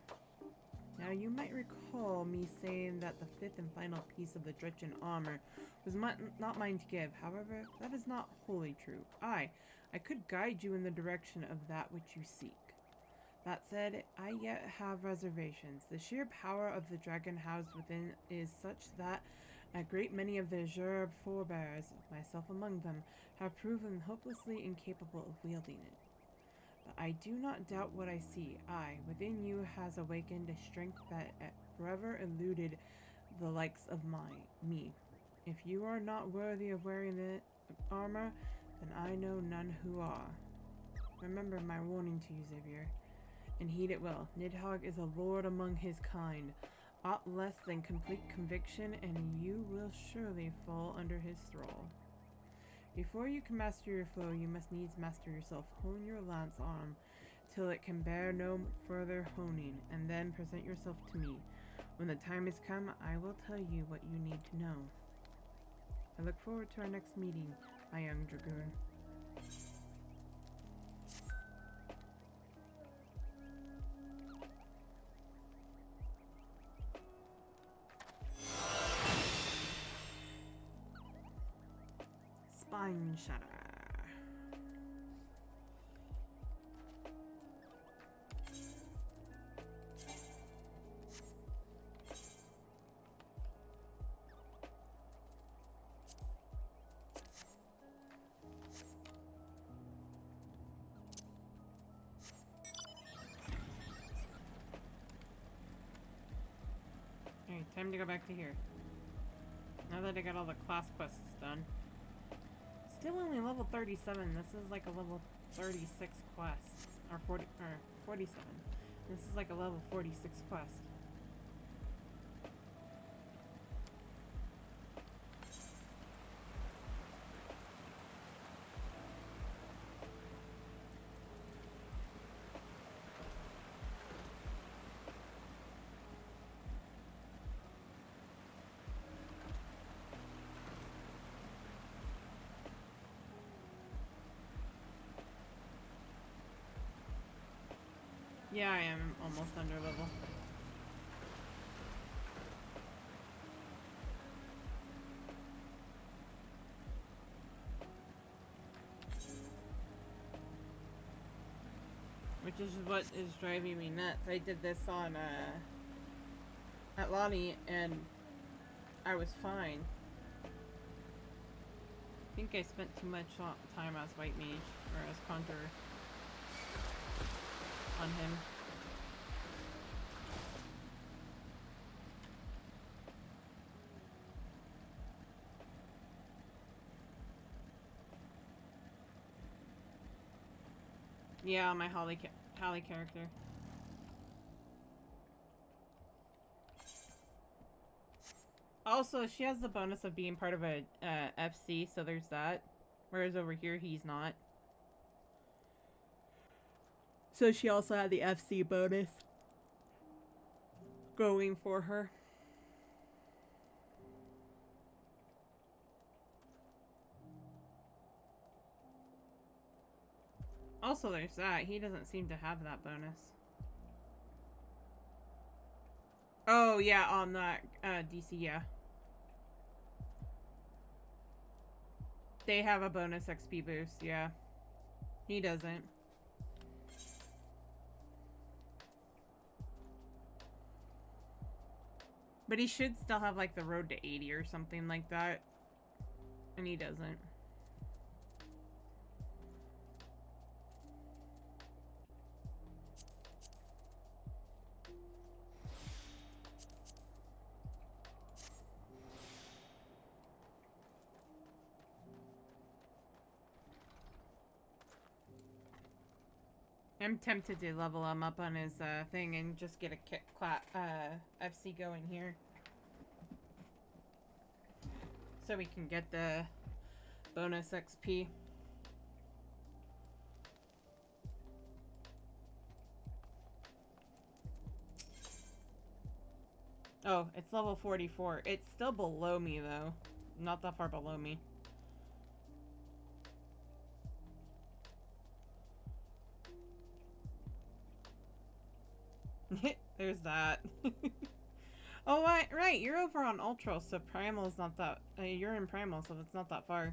Now, you might recall me saying that the fifth and final piece of the Dretchen armor was not mine to give. However, that is not wholly true. I could guide you in the direction of that which you seek. That said, I yet have reservations. The sheer power of the dragon housed within is such that a great many of the Azure forebears, myself among them, have proven hopelessly incapable of wielding it. But I do not doubt what I see. Within you has awakened a strength that forever eluded the likes of me. If you are not worthy of wearing the armor, then I know none who are. Remember my warning to you, Xavier, and heed it well. Nidhogg is a lord among his kind. Aught less than complete conviction, and you will surely fall under his thrall. Before you can master your foe, you must needs master yourself. Hone your lance arm till it can bear no further honing, and then present yourself to me. When the time is come, I will tell you what you need to know. I look forward to our next meeting, my young dragoon. Spine Shatter. Alright, time to go back to here. Now that I got all the class quests done. Still only level 37. This is like a level 36 quest. Or 47. This is like a level 46 quest. Yeah, I am almost under level. Which is what is driving me nuts. I did this on, Atlani, and I was fine. I think I spent too much time as White Mage, or as Conjurer, on him. Yeah, my Holly character. Also, she has the bonus of being part of a FC, so there's that. Whereas over here, he's not. So she also had the FC bonus going for her. Also, there's that. He doesn't seem to have that bonus. Oh, yeah, on that DC, yeah. They have a bonus XP boost, yeah. He doesn't. But he should still have, like, the road to 80 or something like that. And he doesn't. I'm tempted to level him up on his thing and just get a FC going here. So we can get the bonus XP. Oh, it's level 44. It's still below me, though. Not that far below me. There's that. Oh, right. You're over on Ultra, so Primal's not that... you're in Primal, so it's not that far.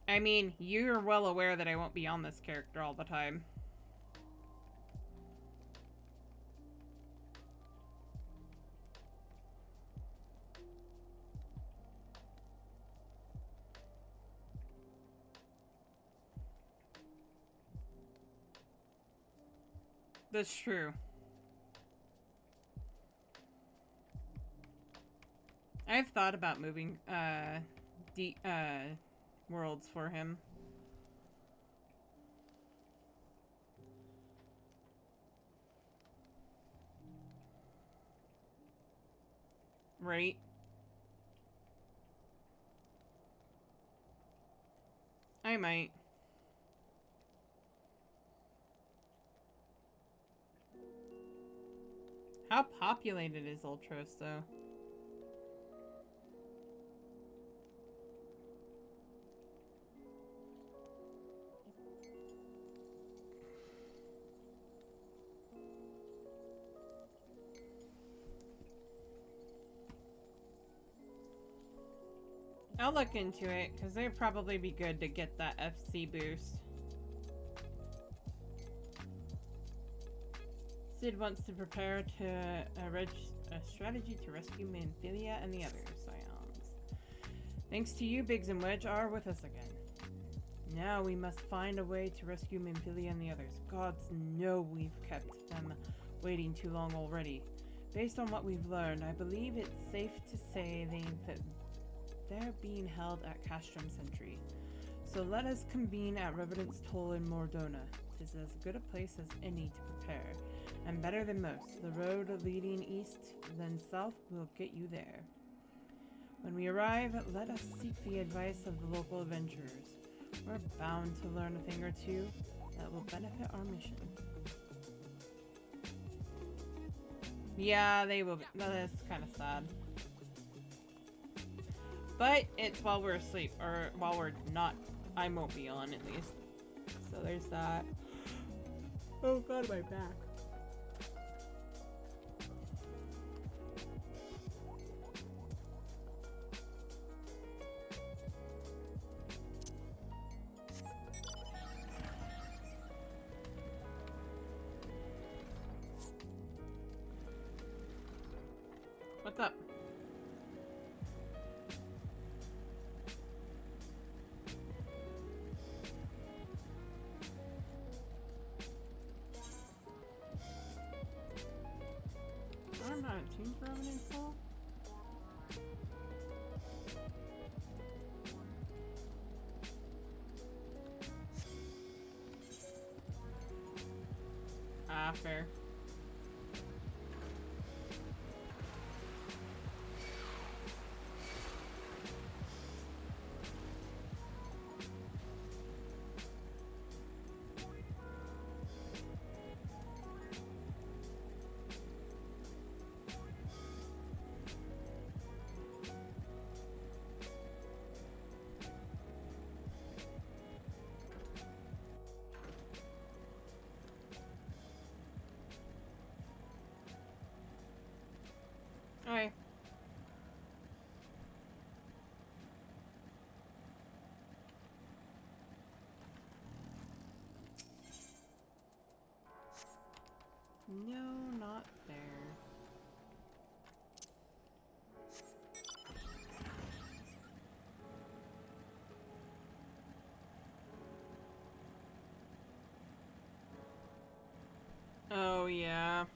I mean, you're well aware that I won't be on this character all the time. That's true. I've thought about moving, worlds for him. Right? I might. How populated is Ultros, though? I'll look into it, because they'd probably be good to get that FC boost. Sid wants to prepare to a strategy to rescue Manphilia and the other Scions. Thanks to you, Biggs and Wedge are with us again. Now we must find a way to rescue Manphilia and the others. Gods know we've kept them waiting too long already. Based on what we've learned, I believe it's safe to say that they're being held at Castrum Sentry. So let us convene at Revenant's Toll in Mordona. 'Tis as good a place as any to prepare, and better than most. The road leading east, then south, will get you there. When we arrive, let us seek the advice of the local adventurers. We're bound to learn a thing or two that will benefit our mission. Yeah, they will be. No, that's kind of sad. But it's while we're asleep, or while we're not. I won't be on, at least. So there's that. Oh god, my back. What's up? I'm not a team for Revenant Soul. Ah, fair. Alright. No, not there. Oh, yeah.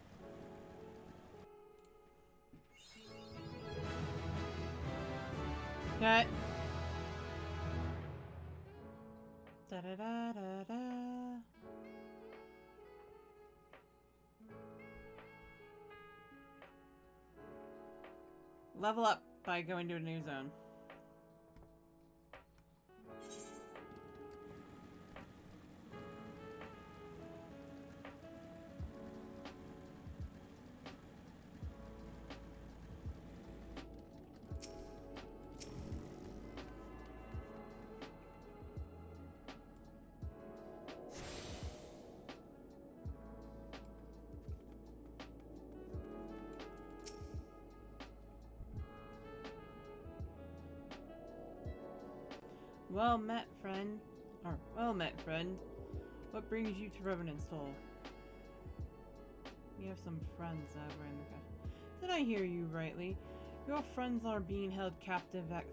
That Da da da da da. Level up by going to a new zone. Well met, friend. Or, well met, friend. What brings you to Revenant's Toll? We have some friends over in the... Did I hear you rightly? Your friends are being held captive at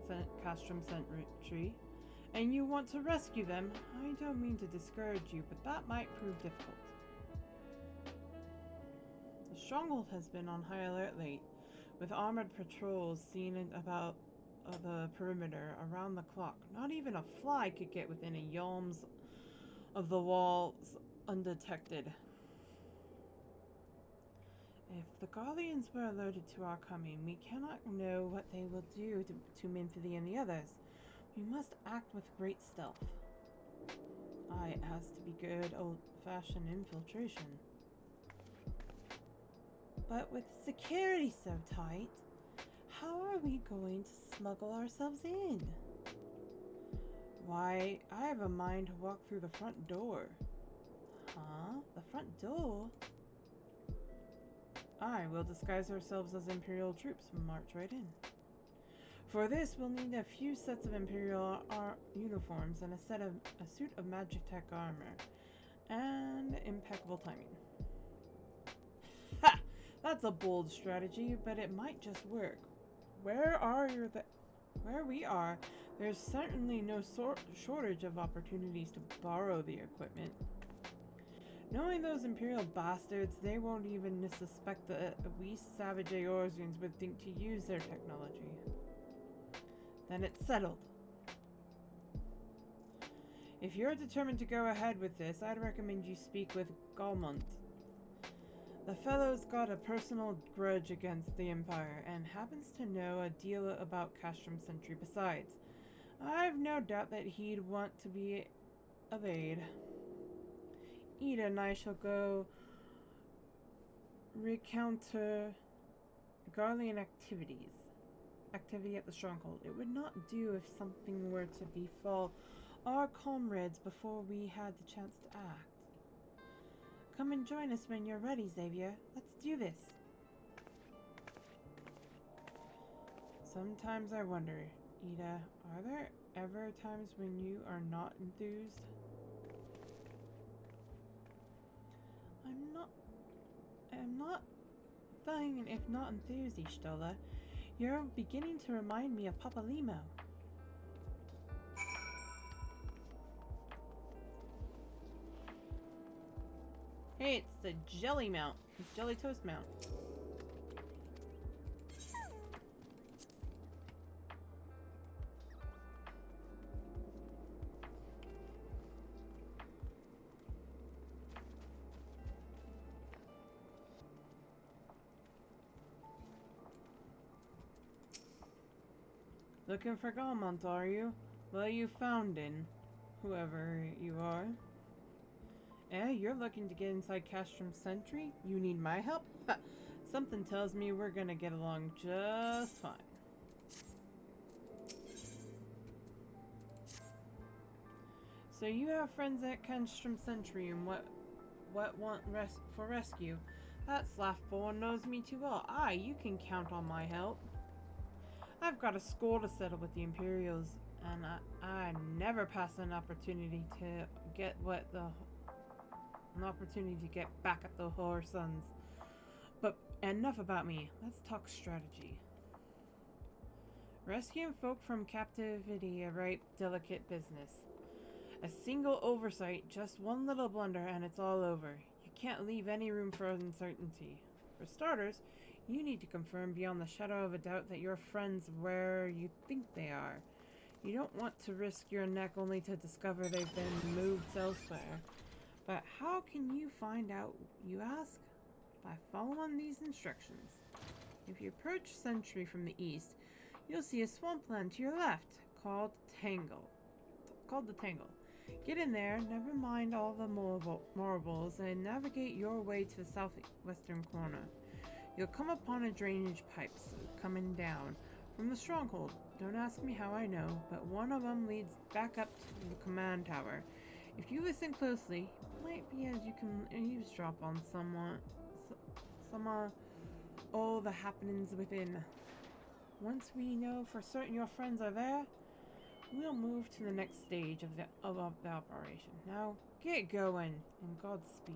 Castrum Sentry, and you want to rescue them. I don't mean to discourage you, but that might prove difficult. The stronghold has been on high alert late, with armored patrols seen about the perimeter around the clock. Not even a fly could get within a yalms of the walls undetected. If the Guardians were alerted to our coming, we cannot know what they will do to Minfily and the others. We must act with great stealth. It has to be good old-fashioned infiltration. But with security so tight, how are we going to smuggle ourselves in? Why, I have a mind to walk through the front door. Huh? The front door? We'll disguise ourselves as Imperial troops and march right in. For this, we'll need a few sets of Imperial uniforms and a suit of Magitech armor. And impeccable timing. Ha! That's a bold strategy, but it might just work. Where we are, there's certainly no shortage of opportunities to borrow the equipment. Knowing those Imperial bastards, they won't even suspect that we savage Eorzeans would think to use their technology. Then it's settled. If you're determined to go ahead with this, I'd recommend you speak with Galmont. The fellow's got a personal grudge against the Empire, and happens to know a deal about Castrum Sentry besides. I've no doubt that he'd want to be of aid. Ida and I shall go recounter Garlean activity at the stronghold. It would not do if something were to befall our comrades before we had the chance to act. Come and join us when you're ready, Xavier. Let's do this. Sometimes I wonder, Ida, are there ever times when you are not enthused? I'm not fine if not enthused, Y'shtola. You're beginning to remind me of Papa Limo. Hey, it's the Jelly Mount. It's Jelly Toast Mount. Looking for Galmont, are you? Well, you found him, whoever you are. You're looking to get inside Castrum Sentry? You need my help? Something tells me we're gonna get along just fine. So you have friends at Castrum Sentry and what want for rescue? That Slaffborn knows me too well. You can count on my help. I've got a score to settle with the Imperials, and I never pass an opportunity to get back at the Whoresons. But enough about me. Let's talk strategy. Rescuing folk from captivity a right delicate business. A single oversight, just one little blunder, and it's all over. You can't leave any room for uncertainty. For starters, you need to confirm beyond the shadow of a doubt that your friends where you think they are. You don't want to risk your neck only to discover they've been moved elsewhere. But how can you find out, you ask? By following these instructions. If you approach Sentry from the east, you'll see a swampland to your left, called the Tangle. Get in there, never mind all the marbles, and navigate your way to the southwestern corner. You'll come upon a drainage pipe coming down from the stronghold. Don't ask me how I know, but one of them leads back up to the command tower. If you listen closely, it might be as you can eavesdrop on all the happenings within. Once we know for certain your friends are there, we'll move to the next stage of the operation. Now, get going, and Godspeed.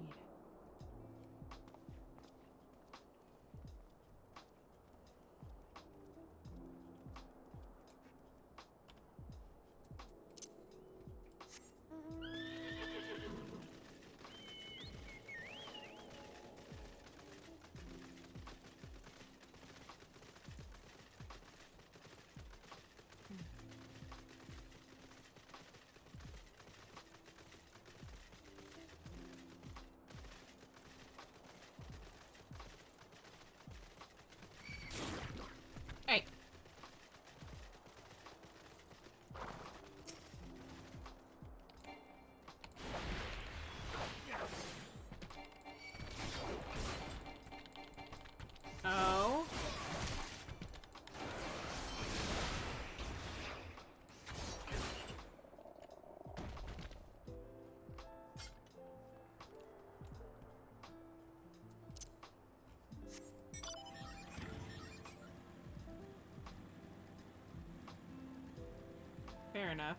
Hey. Oh. Fair enough.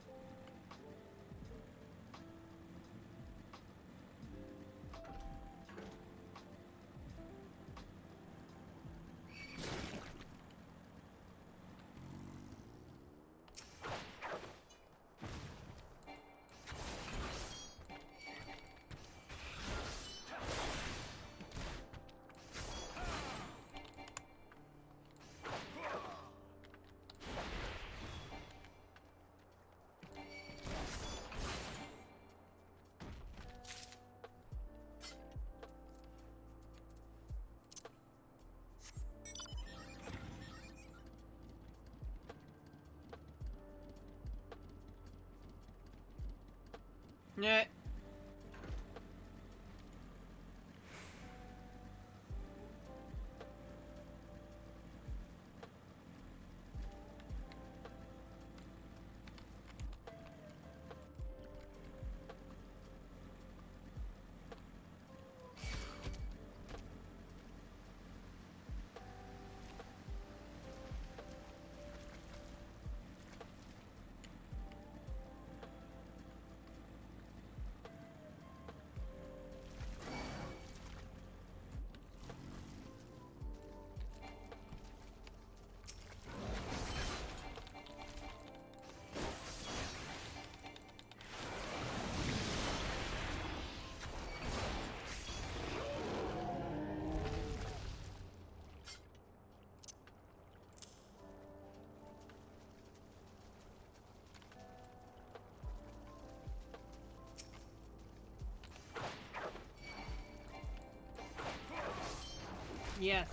Yeah. Yes.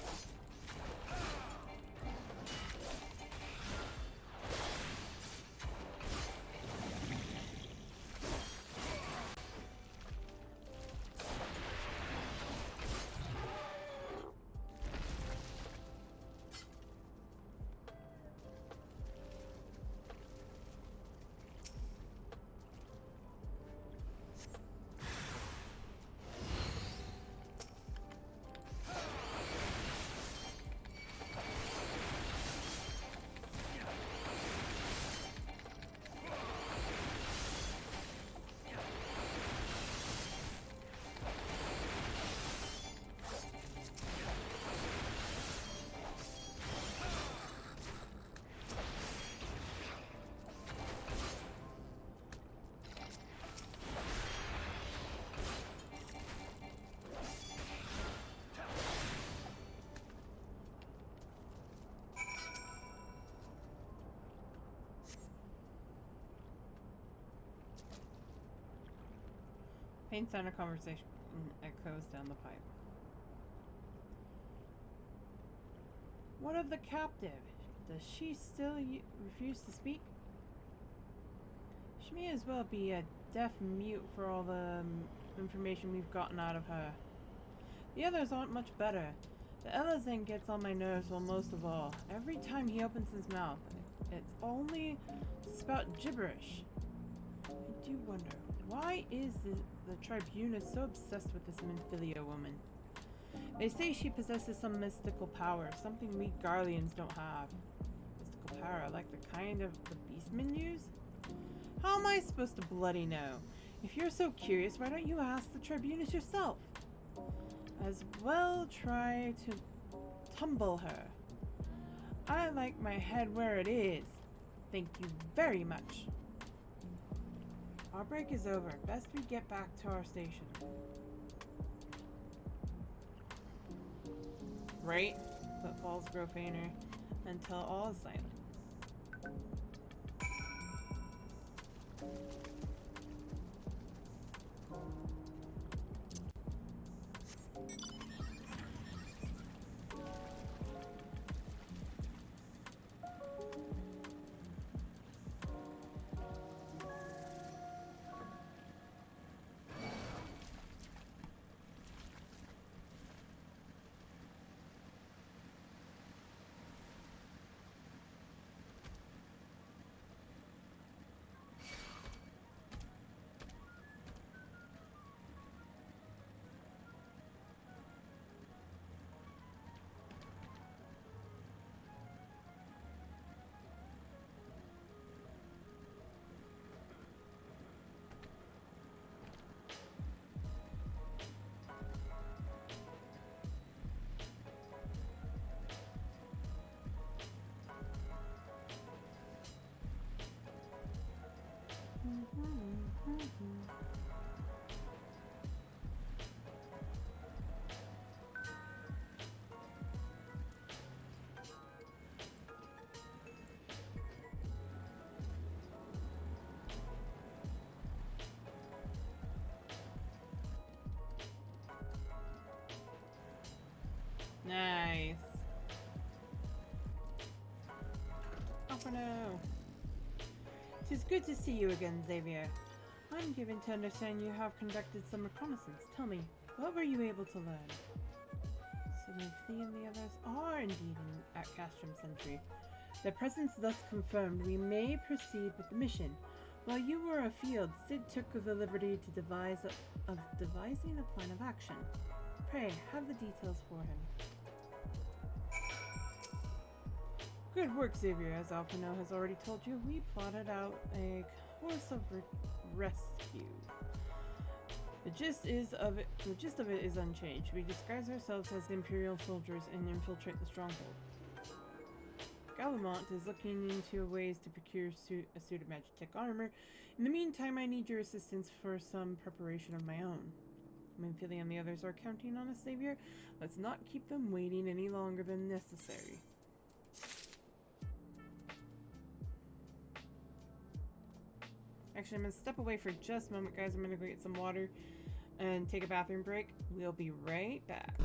Faint sound of conversation echoes down the pipe. What of the captive? Does she still refuse to speak? She may as well be a deaf mute for all the information we've gotten out of her. The others aren't much better. The Elazin gets on my nerves, well, most of all. Every time he opens his mouth, it's only spout gibberish. I do wonder, why is the Tribunus so obsessed with this Minfilia woman? They say she possesses some mystical power, something we Garleans don't have. Mystical power, like the kind of the Beastmen use? How am I supposed to bloody know? If you're so curious, why don't you ask the Tribunus yourself? As well try to tumble her. I like my head where it is. Thank you very much. Our break is over. Best we get back to our station. Right? Footfalls grow fainter until all is silent. Nice. Oh no. Tis good to see you again, Xavier. I'm given to understand you have conducted some reconnaissance. Tell me, what were you able to learn? Timothy and the others are indeed at Castrum Sentry. Their presence thus confirmed, we may proceed with the mission. While you were afield, Sid took the liberty to devising a plan of action. Pray, have the details for him. Good work, Xavier. As Alphino has already told you, we plotted out a course of rescue. The gist of it is unchanged. We disguise ourselves as Imperial soldiers and infiltrate the stronghold. Gallimont is looking into ways to procure a suit of Magitech armor. In the meantime, I need your assistance for some preparation of my own. Minfilia and the others are counting on us, Xavier. Let's not keep them waiting any longer than necessary. Actually, I'm going to step away for just a moment, guys. I'm going to go get some water and take a bathroom break. We'll be right back.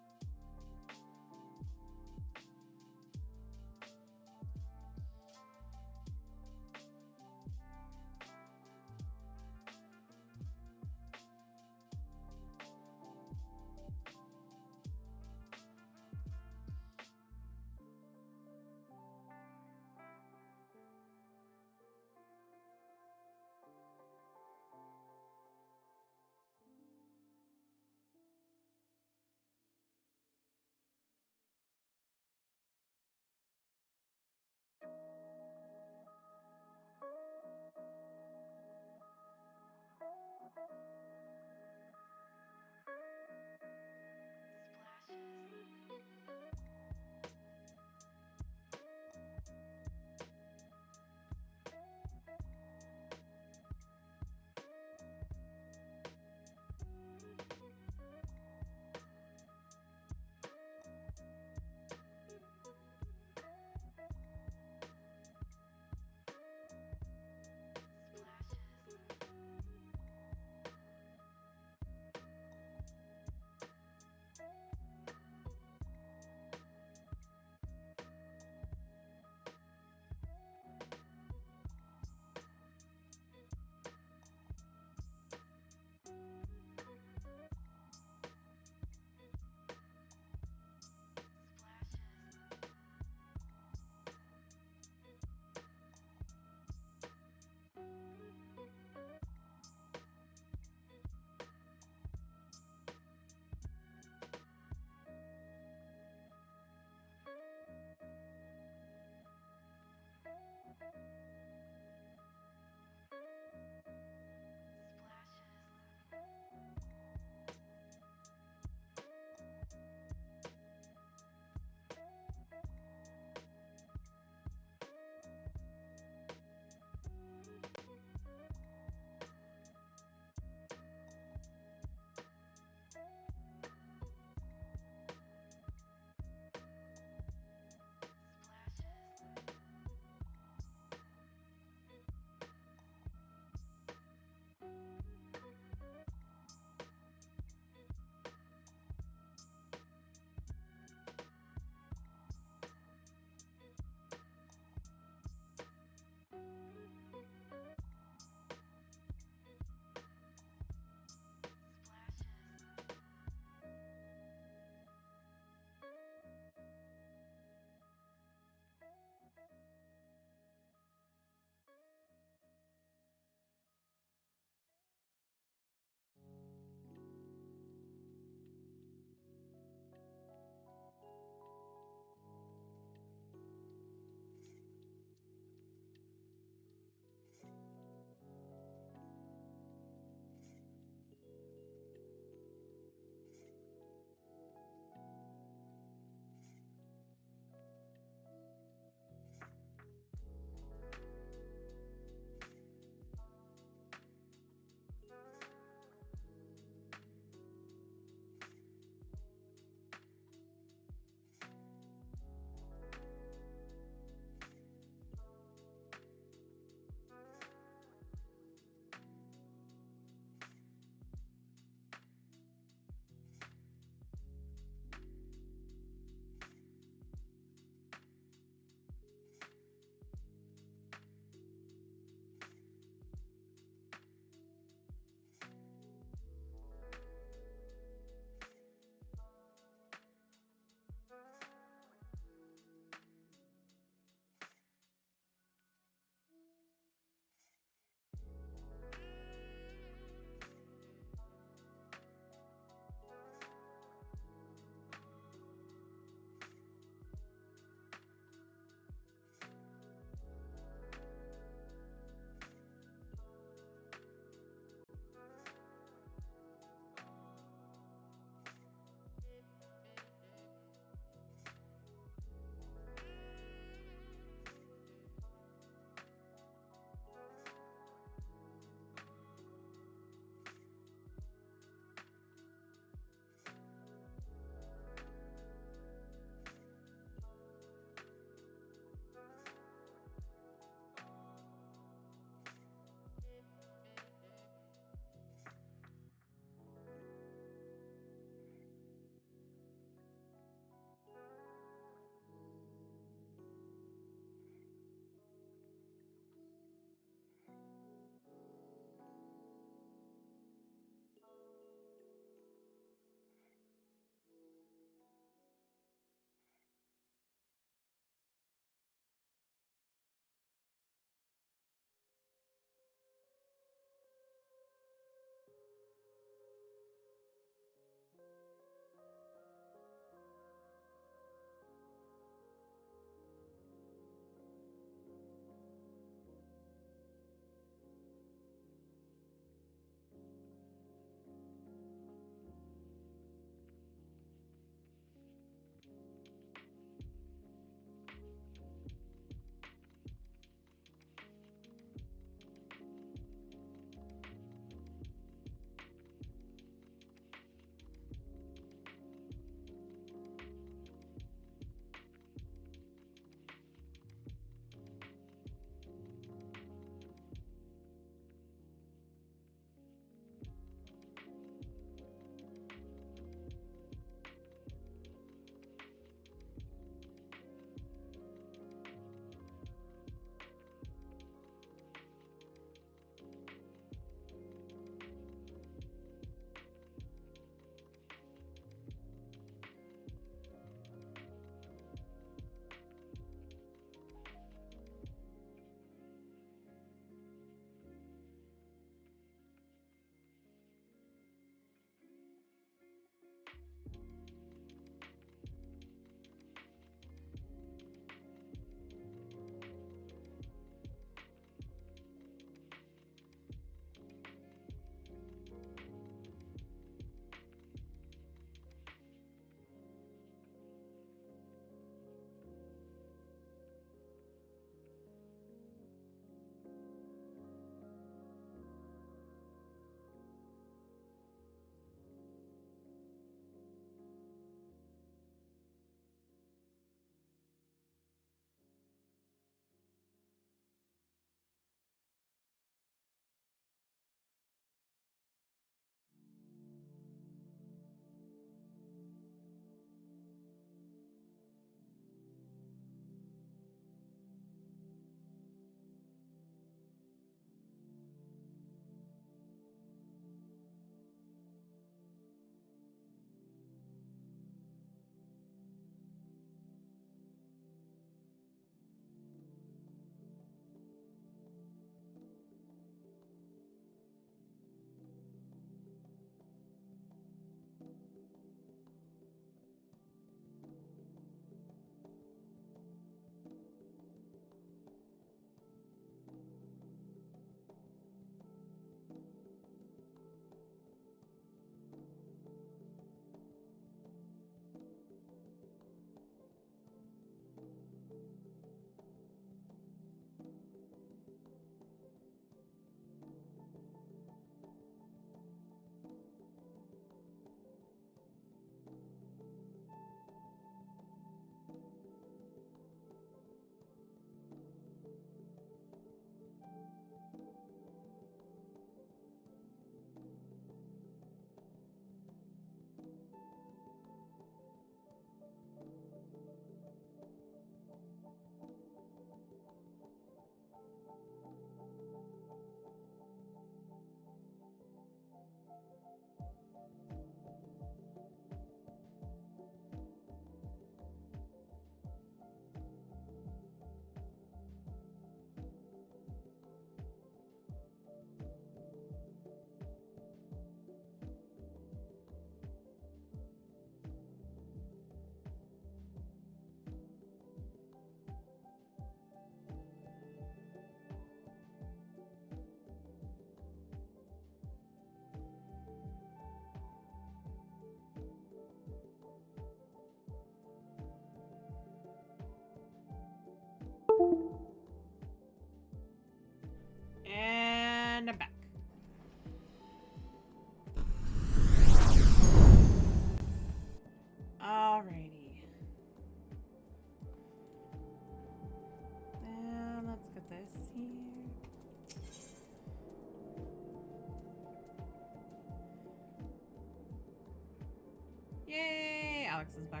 Alex is back.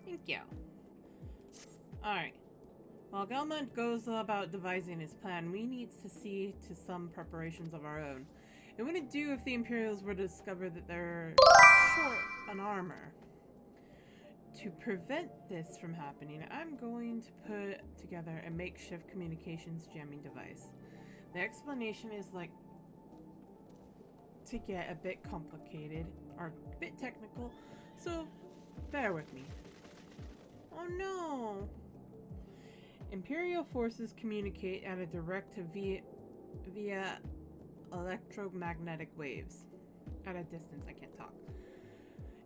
Thank you. Alright. While Gelmont goes about devising his plan, we need to see to some preparations of our own. It wouldn't do if the Imperials were to discover that they're short on armor. To prevent this from happening, I'm going to put together a makeshift communications jamming device. The explanation is like to get a bit complicated or a bit technical, so bear with me. Oh no! Imperial forces communicate at a direct via electromagnetic waves. At a distance, I can't talk.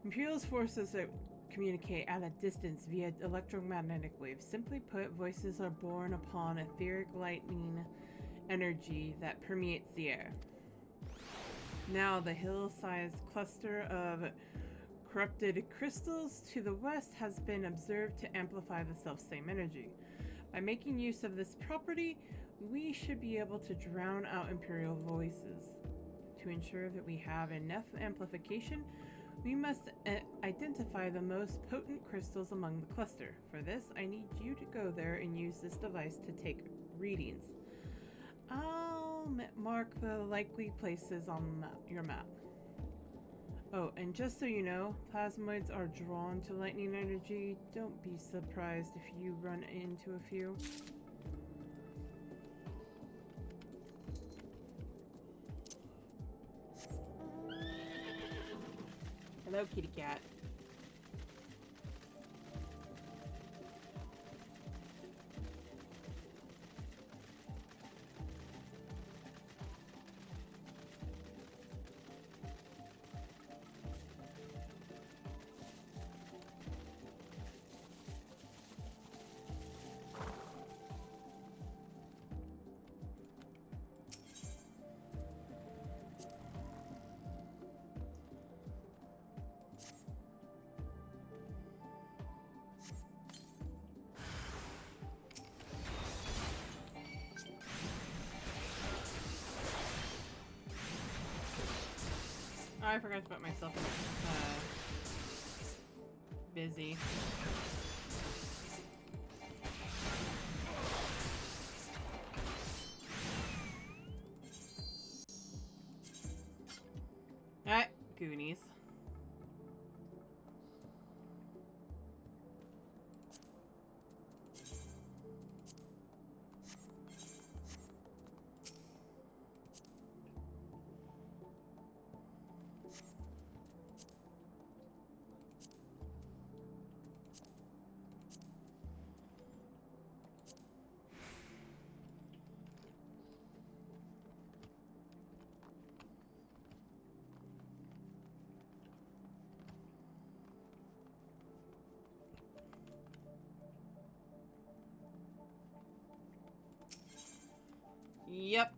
Imperial's forces communicate at a distance via electromagnetic waves. Simply put, voices are born upon etheric lightning energy that permeates the air. Now, the hill-sized cluster of corrupted crystals to the west has been observed to amplify the self-same energy. By making use of this property, we should be able to drown out Imperial voices. To ensure that we have enough amplification, we must identify the most potent crystals among the cluster. For this, I need you to go there and use this device to take readings. I'll mark the likely places on your map. Oh, and just so you know, plasmoids are drawn to lightning energy. Don't be surprised if you run into a few. Hello, kitty cat. Oh, I forgot to put myself in busy. Alright, Goonies. Yep.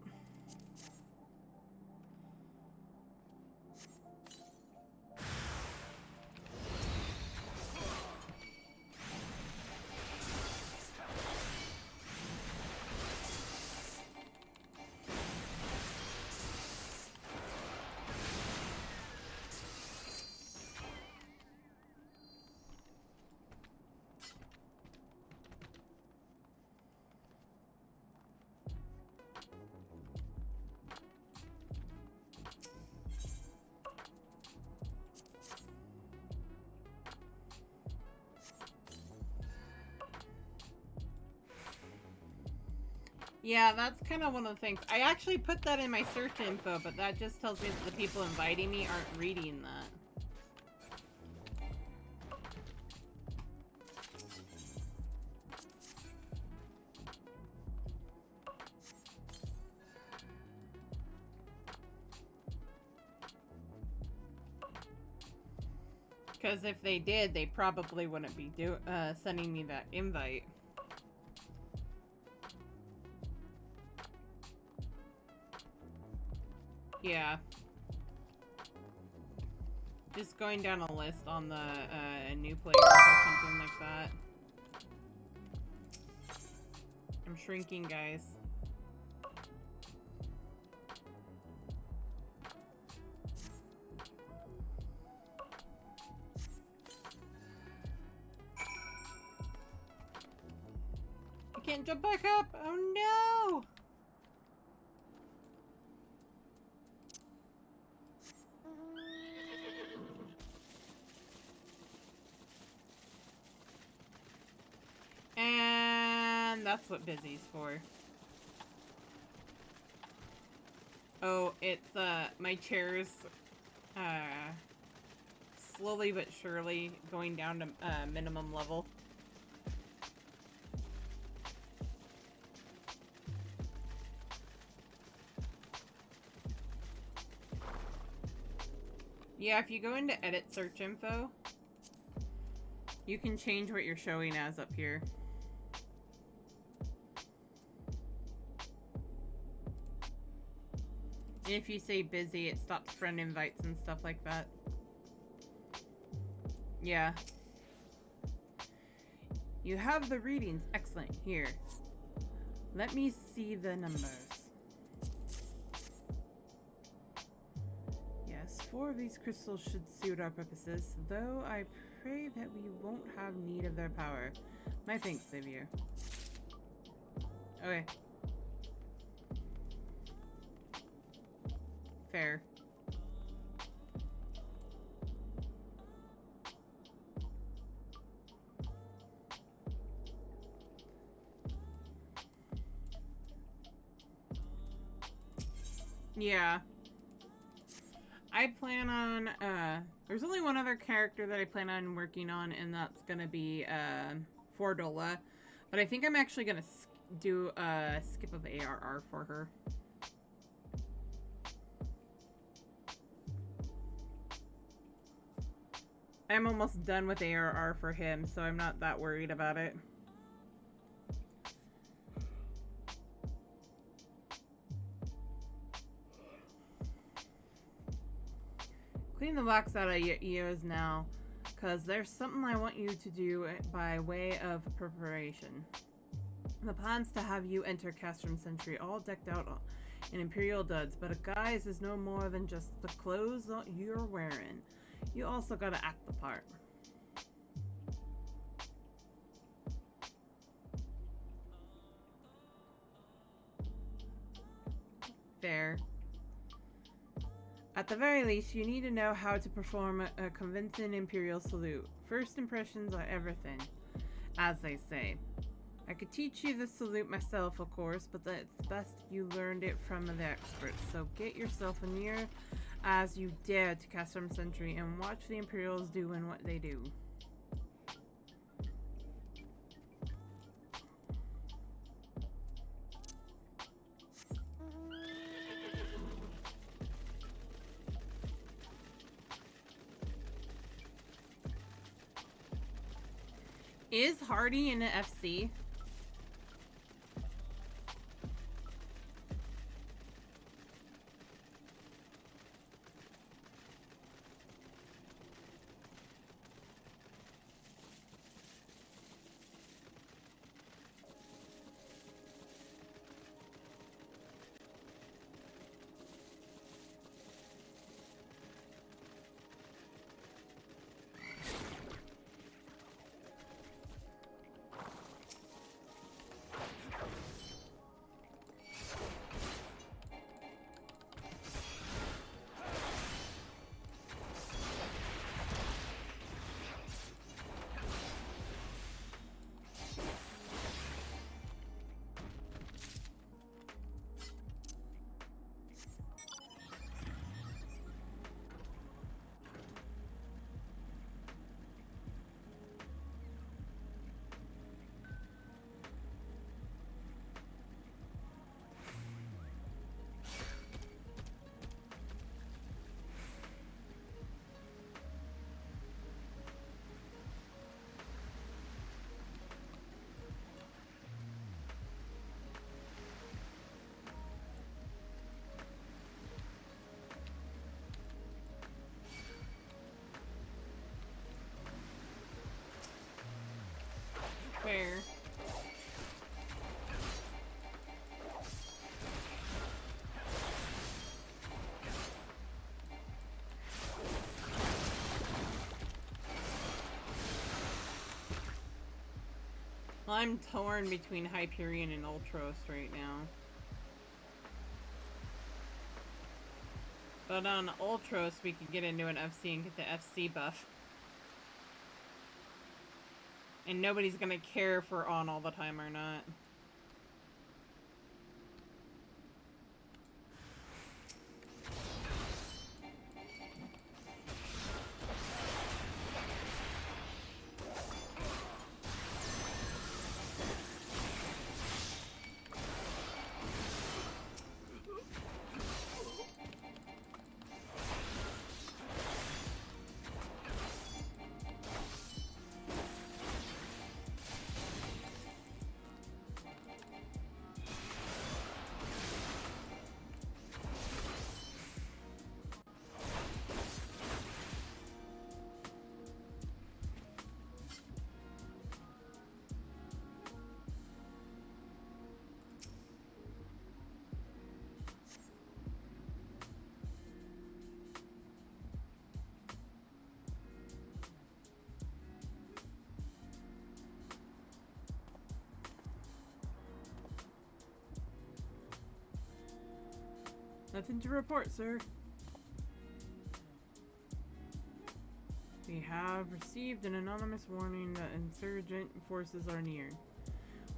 Yeah, that's kind of one of the things. I actually put that in my search info, but that just tells me that the people inviting me aren't reading that. Because if they did, they probably wouldn't be sending me that invite. Yeah. Just going down a list on the new players or something like that. I'm shrinking, guys. can't jump back up. Oh no! And that's what busy's for. Oh, it's, my chair's, slowly but surely going down to, minimum level. Yeah, if you go into edit search info, you can change what you're showing as up here. And if you say busy, it stops friend invites and stuff like that. Yeah. You have the readings. Excellent. Here. Let me see the numbers. Yes, 4 of these crystals should suit our purposes, though I pray that we won't have need of their power. My thanks, Xavier. Okay. Fair. Yeah. I plan on, there's only one other character that I plan on working on, and that's gonna be, Fordola. But I think I'm actually gonna do a skip of ARR for her. I'm almost done with ARR for him, so I'm not that worried about it. Clean the box out of your ears now, because there's something I want you to do by way of preparation. The plan's to have you enter Castrum Century all decked out in Imperial duds, but a guise is no more than just the clothes you're wearing. You also gotta act the part. Fair. At the very least, you need to know how to perform a convincing Imperial salute. First impressions are everything, as they say. I could teach you the salute myself, of course, but it's best you learned it from the experts. So get yourself near as you dare to Castrum Century and watch the Imperials doing what they do. Is Hardy in the FC? I'm torn between Hyperion and Ultros right now. But on Ultros, we could get into an FC and get the FC buff. And nobody's gonna care if we're on all the time or not. Nothing to report, sir. We have received an anonymous warning that insurgent forces are near.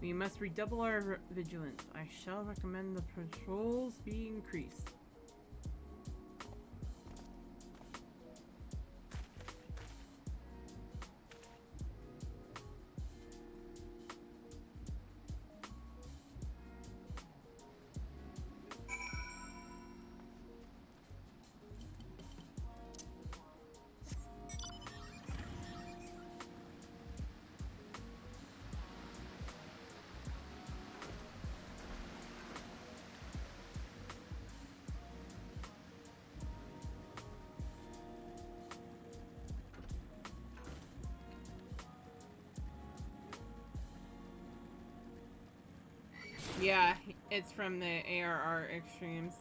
We must redouble our vigilance. I shall recommend the patrols be increased. Yeah, it's from the ARR Extremes.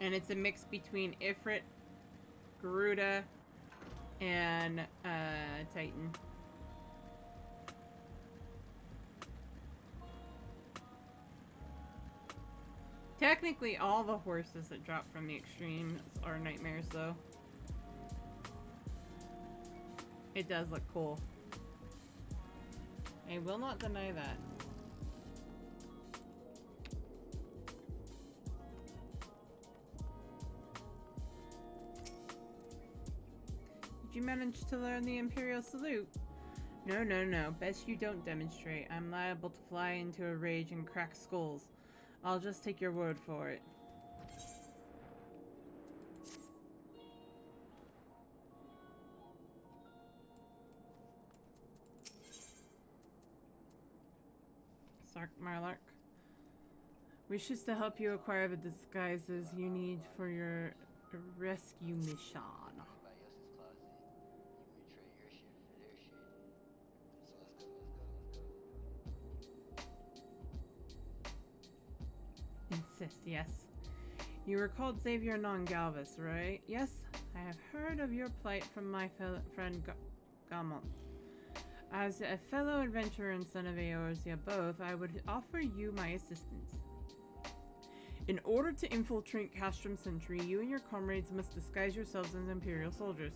And it's a mix between Ifrit, Garuda, and Titan. Technically, all the horses that drop from the Extremes are nightmares, though. It does look cool. I will not deny that. Did you manage to learn the Imperial Salute? No, no, no. Best you don't demonstrate. I'm liable to fly into a rage and crack skulls. I'll just take your word for it. Sark Marlark wishes to help you acquire the disguises you need for your rescue mission. Insist, yes. You were called Xavier Non-Galvus, right? Yes, I have heard of your plight from my friend Gamont. As a fellow adventurer and son of Eorzea both, I would offer you my assistance. In order to infiltrate Castrum Sentry, you and your comrades must disguise yourselves as Imperial soldiers.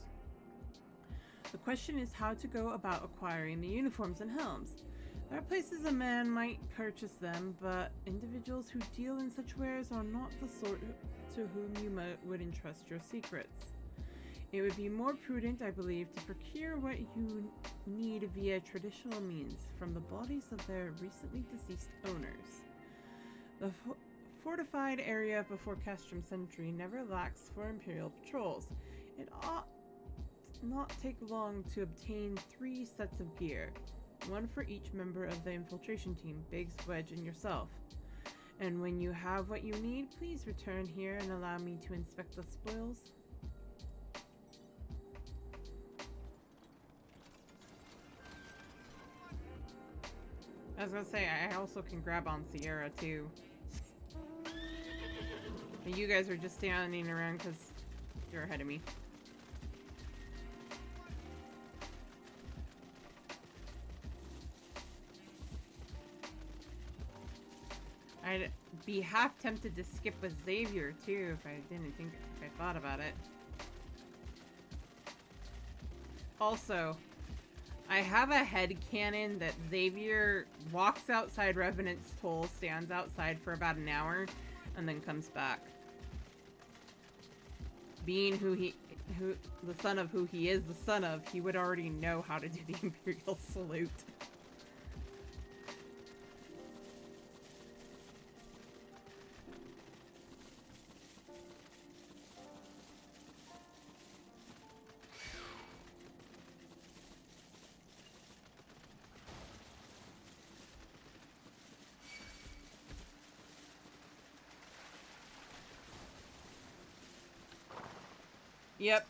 The question is how to go about acquiring the uniforms and helms. There are places a man might purchase them, but individuals who deal in such wares are not the sort to whom you would entrust your secrets. It would be more prudent, I believe, to procure what you need via traditional means from the bodies of their recently deceased owners. The fortified area before Castrum Sentry never lacks for Imperial patrols. It ought not take long to obtain 3 sets of gear, one for each member of the infiltration team, Biggs, Wedge, and yourself. And when you have what you need, please return here and allow me to inspect the spoils. I was gonna say, I also can grab on Sierra too. But you guys are just standing around because you're ahead of me. be half tempted to skip with Xavier too if I thought about it. Also, I have a headcanon that Xavier walks outside Revenant's Toll, stands outside for about an hour, and then comes back. Being the son of who he is the son of, he would already know how to do the Imperial Salute. Yep.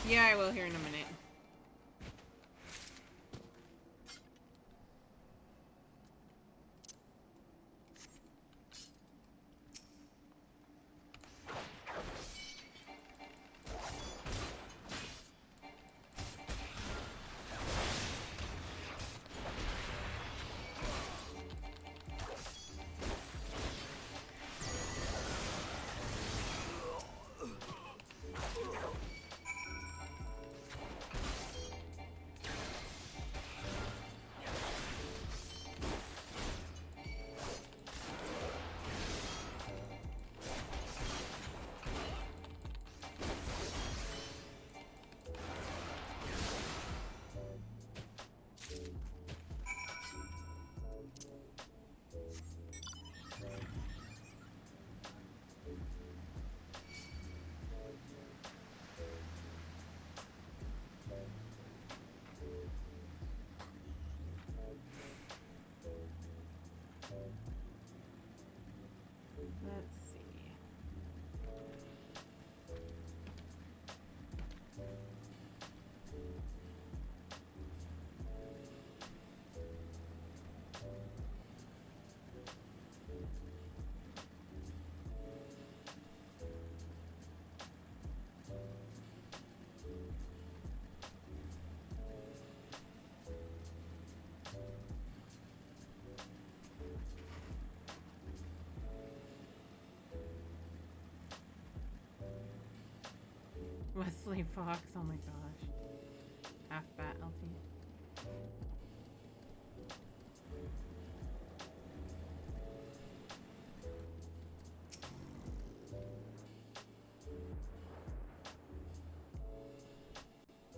Yeah, I will here in a minute. Let's see. Wesley Fox, oh my gosh. Half bat LT.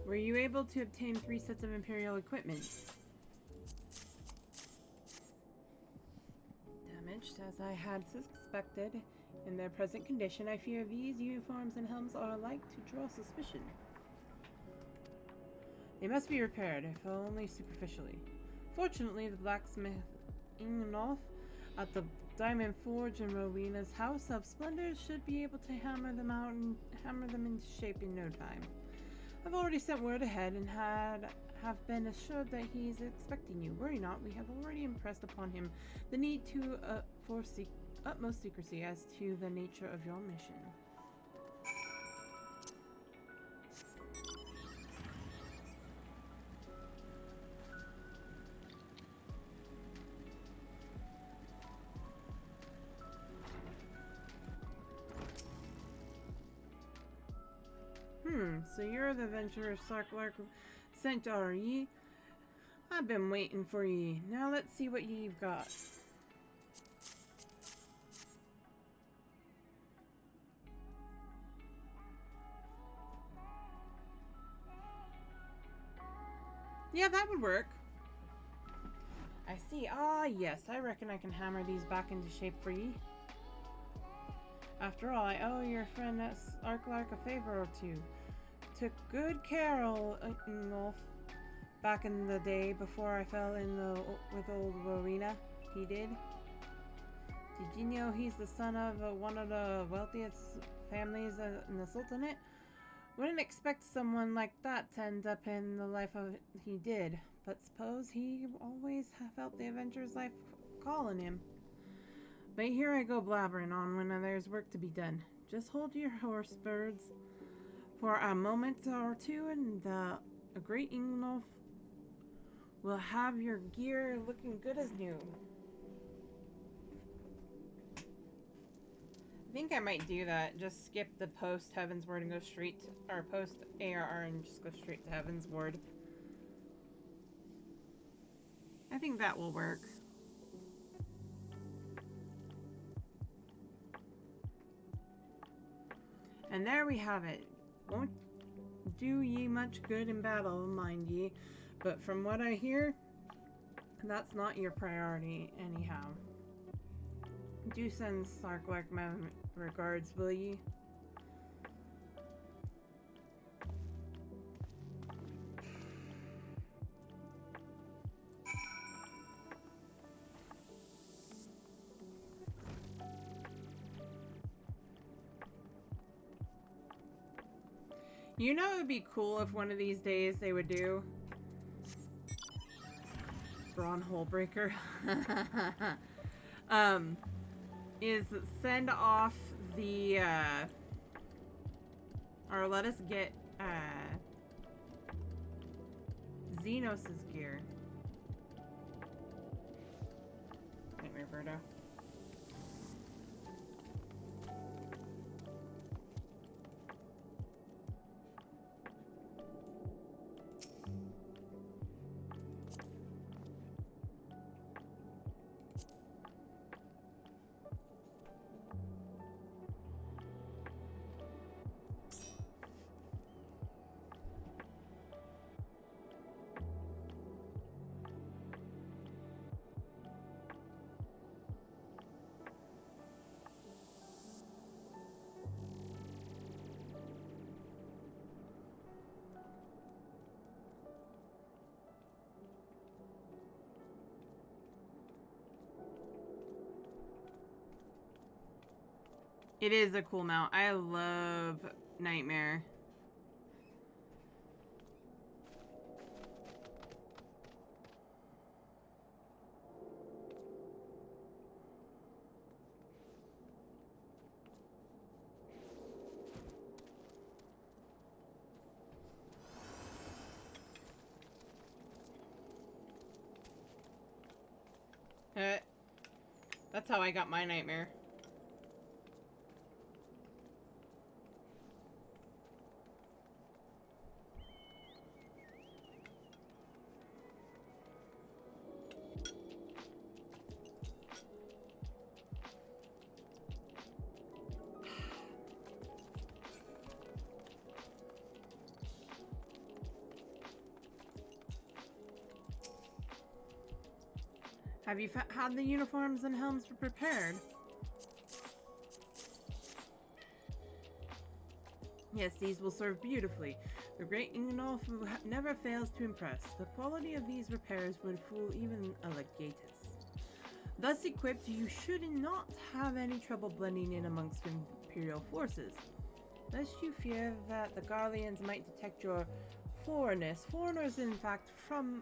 Were you able to obtain 3 sets of Imperial equipment? Damaged, as I had suspected. In their present condition, I fear these uniforms and helms are alike to draw suspicion. They must be repaired, if only superficially. Fortunately, the blacksmith Ingolf at the Diamond Forge in Rowena's House of Splendor should be able to hammer them into shape in no time. I've already sent word ahead and have been assured that he's expecting you. Worry not, we have already impressed upon him the need to utmost secrecy as to the nature of your mission. So you're the adventurer Sarklark sent are ye? I've been waiting for ye. Now let's see what you've got. Yeah, that would work. I see. Ah, yes. I reckon I can hammer these back into shape for ye. After all, I owe your friend Sarklark a favor or two. Took good care of Ingolf back in the day before I fell in with old Rowena. He did. Did you know he's the son of one of the wealthiest families in the Sultanate? Wouldn't expect someone like that to end up in the life of he did, but suppose he always felt the adventurer's life calling him. But here I go blabbering on when there's work to be done. Just hold your horse, birds, for a moment or two, and a great Ingolf will have your gear looking good as new. I think I might do that. Just skip the post Heavensward and go straight to, or post ARR and just go straight to Heavensward. I think that will work. And there we have it. Won't do ye much good in battle, mind ye, but from what I hear, that's not your priority anyhow. Do send Sarklark my regards, will ye? You know it would be cool if one of these days they would do Braun Holebreaker. Is send off the or let us get Xenos' gear. Wait, Roberto. It is a cool mount. I love Nightmare. That's how I got my Nightmare. Have you had the uniforms and helms prepared? Yes, these will serve beautifully. The great Ingolf never fails to impress. The quality of these repairs would fool even a legatus. Thus equipped, you should not have any trouble blending in amongst Imperial forces. Lest you fear that the Garleans might detect your foreignness. Foreigners, in fact, form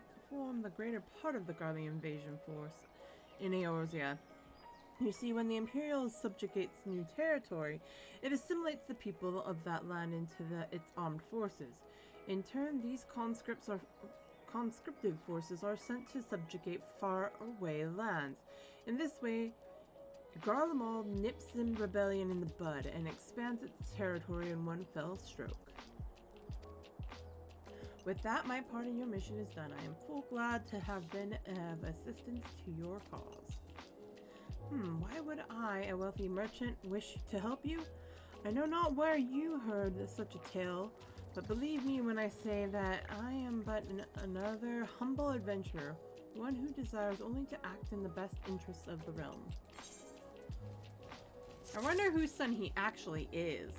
the greater part of the Garlean invasion force in Eorzea. You see, when the Imperial subjugates new territory, it assimilates the people of that land into its armed forces. In turn, these conscriptive forces are sent to subjugate far-away lands. In this way, Garlemald nips the rebellion in the bud and expands its territory in one fell stroke. With that, my part of your mission is done. I am full glad to have been of assistance to your cause. Why would I, a wealthy merchant, wish to help you? I know not where you heard such a tale, but believe me when I say that I am but another humble adventurer, one who desires only to act in the best interests of the realm. I wonder whose son he actually is.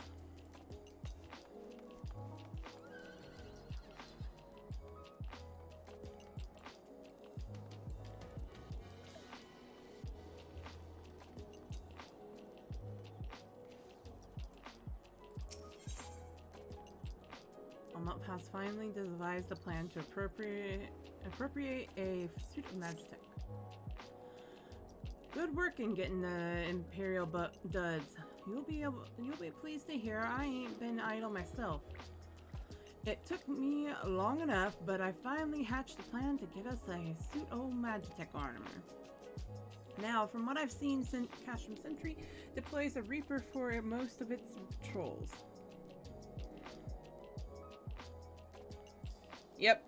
Almut has finally devised a plan to appropriate a suit of Magitech. Good work in getting the Imperial duds. You'll be pleased to hear I ain't been idle myself. It took me long enough, but I finally hatched a plan to get us a suit of Magitech armor. Now, from what I've seen, Castrum Sentry deploys a Reaper for most of its patrols. Yep.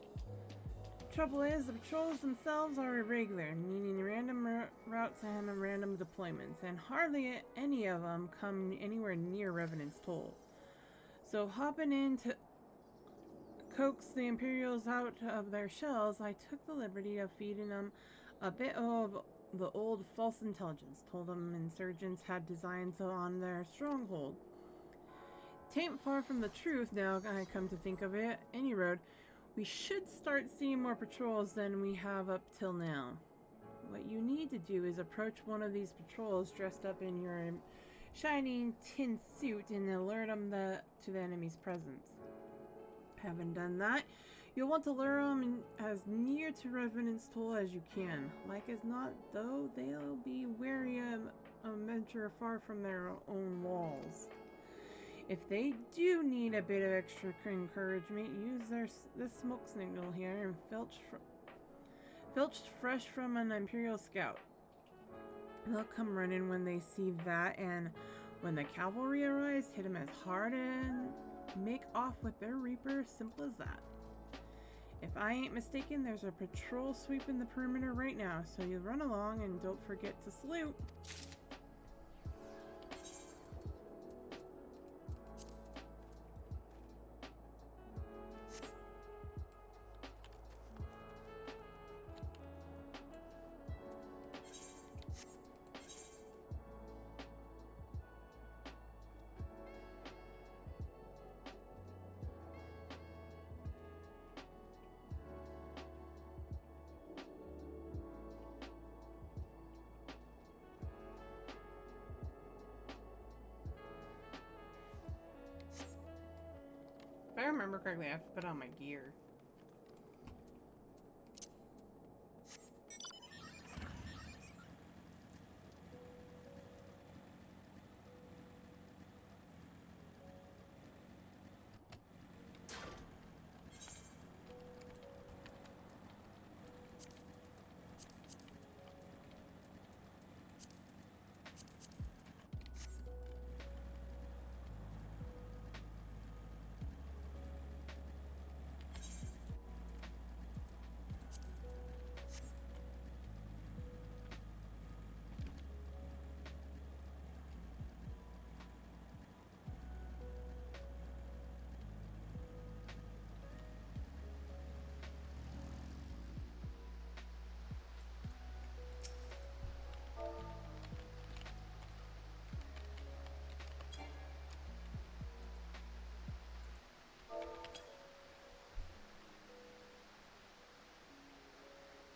Trouble is, the patrols themselves are irregular, meaning random routes and random deployments, and hardly any of them come anywhere near Revenant's Toll. So hopping in to coax the Imperials out of their shells, I took the liberty of feeding them a bit of the old false intelligence. Told them insurgents had designs on their stronghold. Tain't far from the truth now I come to think of it. Any road, we should start seeing more patrols than we have up till now. What you need to do is approach one of these patrols dressed up in your shining tin suit and alert them to the enemy's presence. Having done that, you'll want to lure them as near to Revenant's Toll as you can. Like as not, though, they'll be wary of a venture far from their own walls. If they do need a bit of extra encouragement, use this smoke signal here and filched fresh from an Imperial scout. They'll come running when they see that, and when the cavalry arrives, hit them as hard and make off with their Reaper. Simple as that. If I ain't mistaken, there's a patrol sweeping the perimeter right now, so you run along and don't forget to salute. If I remember correctly, I have to put on my gear.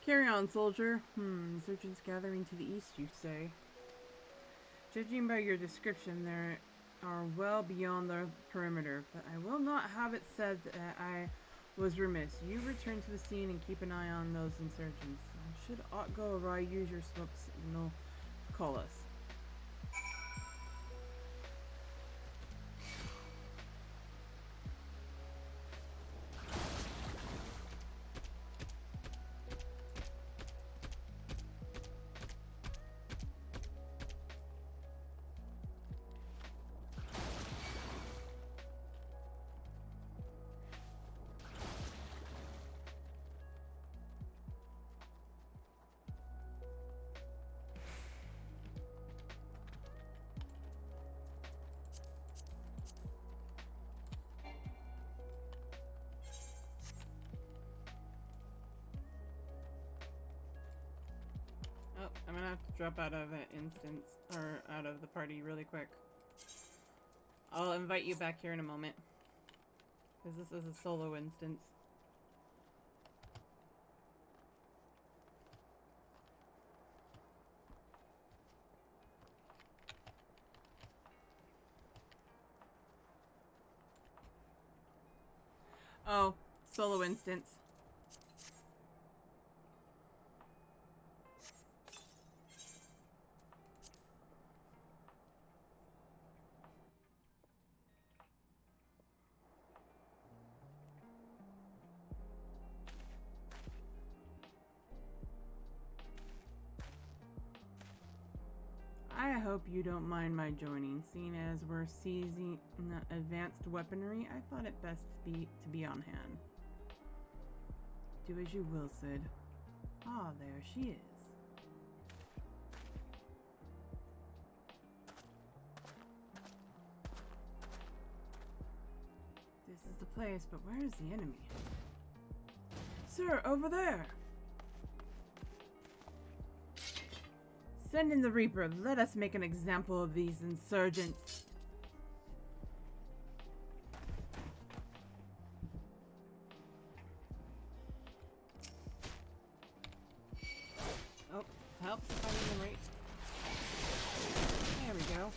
Carry on, soldier. Insurgents gathering to the east, you say? Judging by your description, they are well beyond the perimeter, but I will not have it said that I was remiss. You return to the scene and keep an eye on those insurgents. Should aught go awry, use your smoke signal to call us. Oh, I'm gonna have to drop out of an instance, or out of the party really quick. I'll invite you back here in a moment. Because this is a solo instance. Oh, solo instance. I hope you don't mind my joining. Seeing as we're seizing advanced weaponry, I thought it best to be on hand. Do as you will, Sid. Ah, there she is. This is the place, but where is the enemy? Sir, over there! Send in the Reaper. Let us make an example of these insurgents. Oh, helps if I'm in the right. There we go.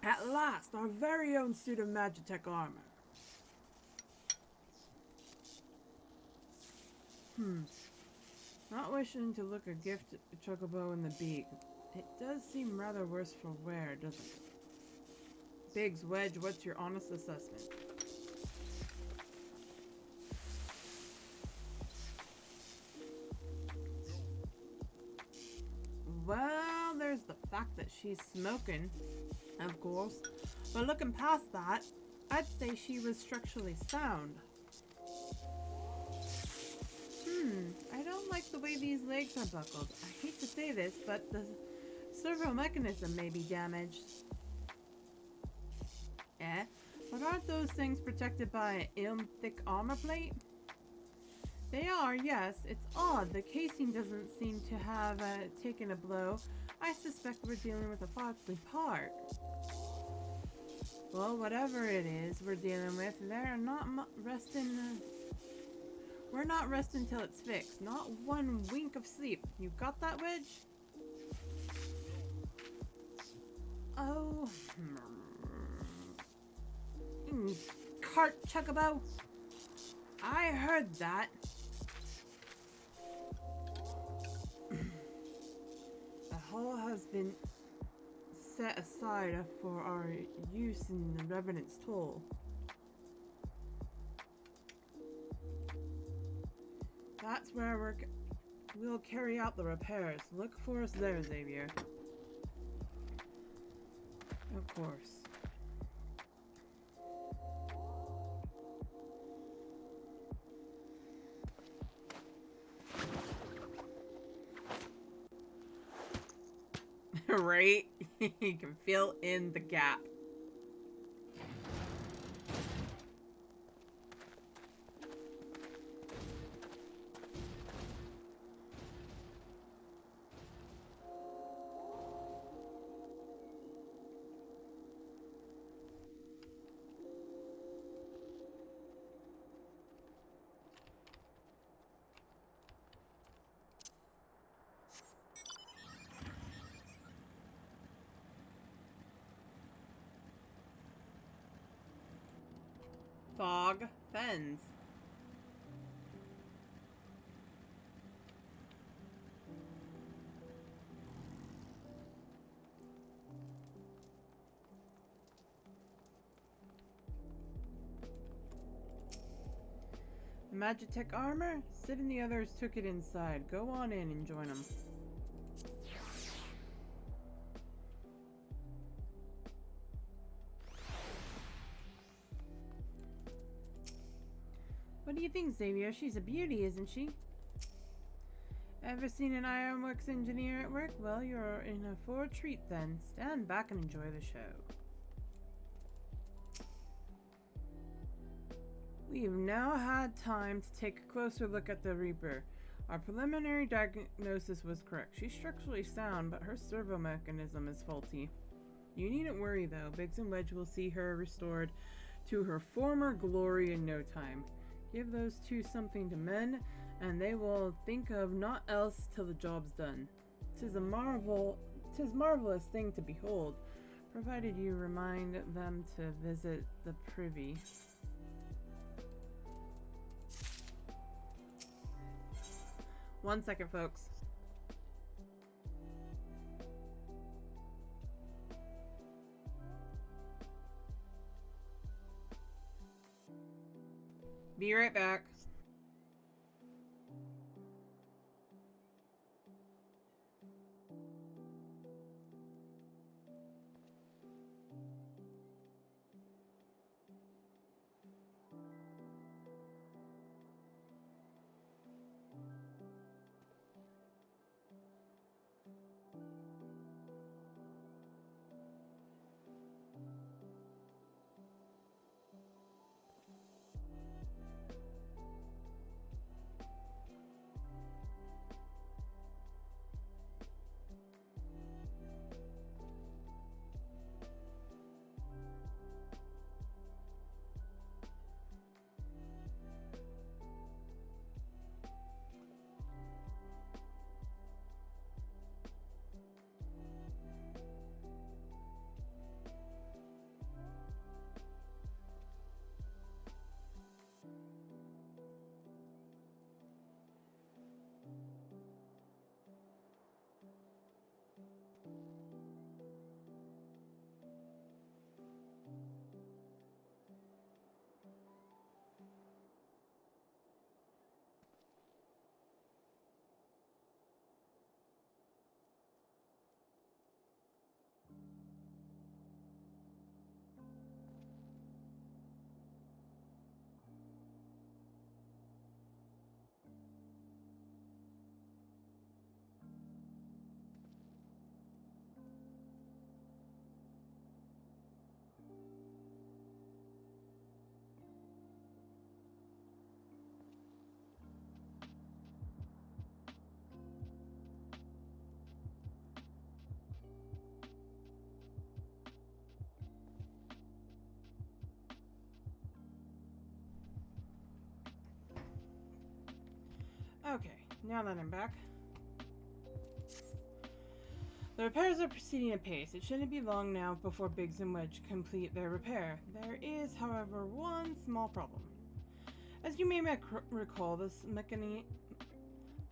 At last, our very own suit of Magitech armor. Not wishing to look a gift Chocobo in the beak. It does seem rather worse for wear, doesn't it? Biggs, Wedge, what's your honest assessment? Well, there's the fact that she's smoking, of course. But looking past that, I'd say she was structurally sound. I don't like the way these legs are buckled. I hate to say this, but the servo mechanism may be damaged. But aren't those things protected by an thick armor plate? They are, yes. It's odd. The casing doesn't seem to have taken a blow. I suspect we're dealing with a Fodsley Park. Well, whatever it is we're dealing with, they're not resting. We're not resting till it's fixed. Not one wink of sleep. You got that, Wedge? Oh. Cart Chocobo. I heard that. The hall has been set aside for our use in the Revenant's Toll. That's where we'll carry out the repairs. Look for us there, Xavier. Of course. Right? You can fill in the gap. Fog Fens. The Magitech armor? Sid and the others took it inside. Go on in and join them. What do you think, Xavier? She's a beauty, isn't she? Ever seen an ironworks engineer at work? Well, you're in for a treat then. Stand back and enjoy the show. We've now had time to take a closer look at the Reaper. Our preliminary diagnosis was correct. She's structurally sound, but her servo mechanism is faulty. You needn't worry though. Biggs and Wedge will see her restored to her former glory in no time. Give those two something to mend, and they will think of naught else till the job's done. 'Tis marvelous thing to behold, provided you remind them to visit the privy. One second, folks. Be right back. Okay, now that I'm back. The repairs are proceeding apace. It shouldn't be long now before Biggs and Wedge complete their repair. There is, however, one small problem. As you may recall, this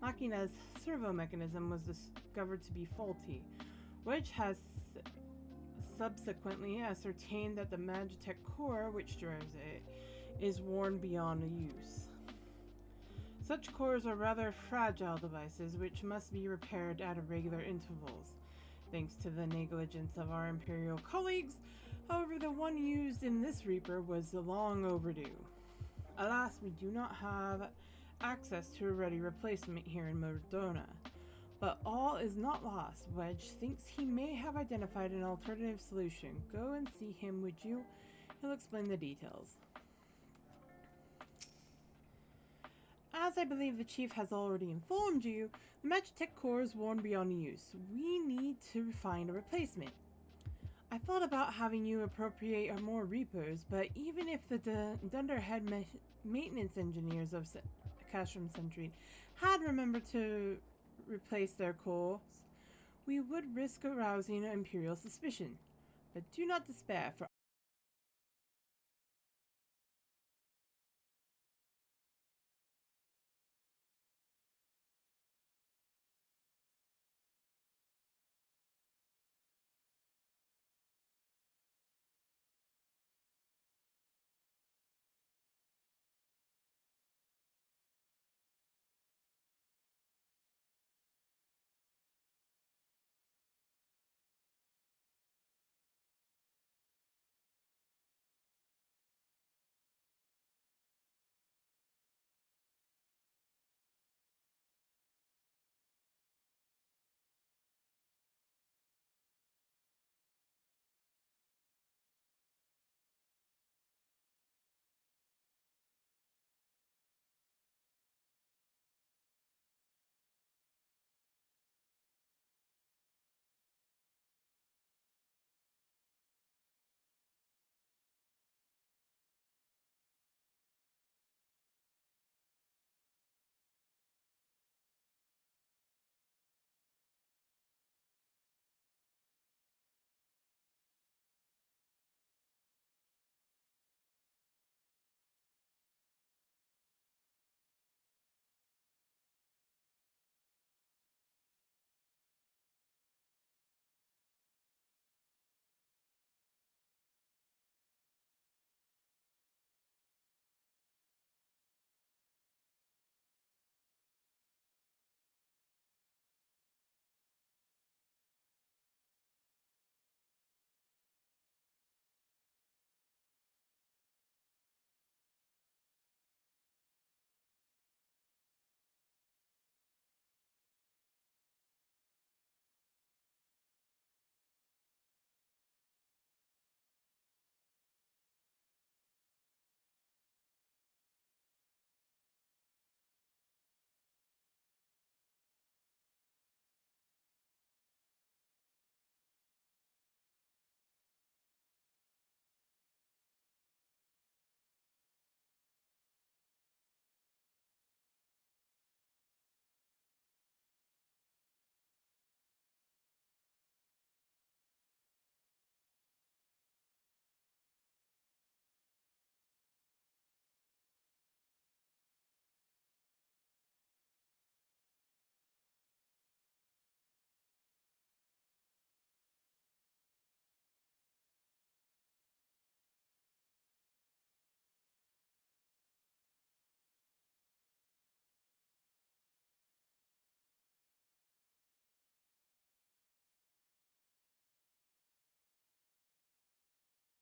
Machina's servo mechanism was discovered to be faulty, which has subsequently ascertained that the Magitech core, which drives it, is worn beyond use. Such cores are rather fragile devices which must be repaired at irregular intervals. thanks to the negligence of our Imperial colleagues. However, the one used in this Reaper was long overdue. Alas, we do not have access to a ready replacement here in Mordona. But all is not lost. Wedge thinks he may have identified an alternative solution. Go and see him, would you? He'll explain the details. As I believe the chief has already informed you, the Magitech core is worn beyond use. We need to find a replacement. I thought about having you appropriate more Reapers, but even if the Dunderhead maintenance engineers of Castrum Century had remembered to replace their cores, we would risk arousing Imperial suspicion. But do not despair, for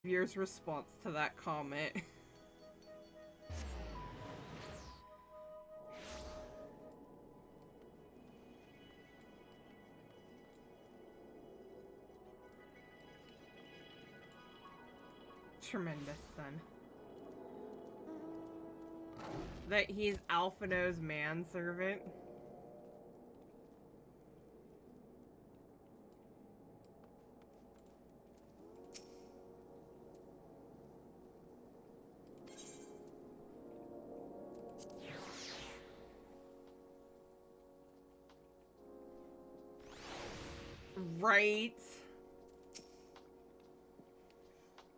Year's response to that comment. Tremendous, son. That he's Alphino's manservant. Right.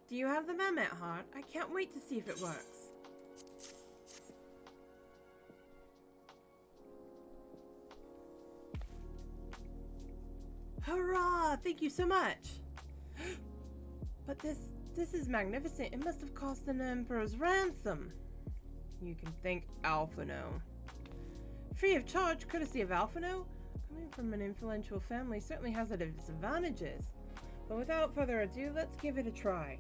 Do you have the Mehmet heart? I can't wait to see if it works. Hurrah! Thank you so much! But this is magnificent. It must have cost an emperor's ransom. You can thank Alphino. Free of charge, courtesy of Alphino? Coming from an influential family certainly has its advantages. But without further ado, let's give it a try.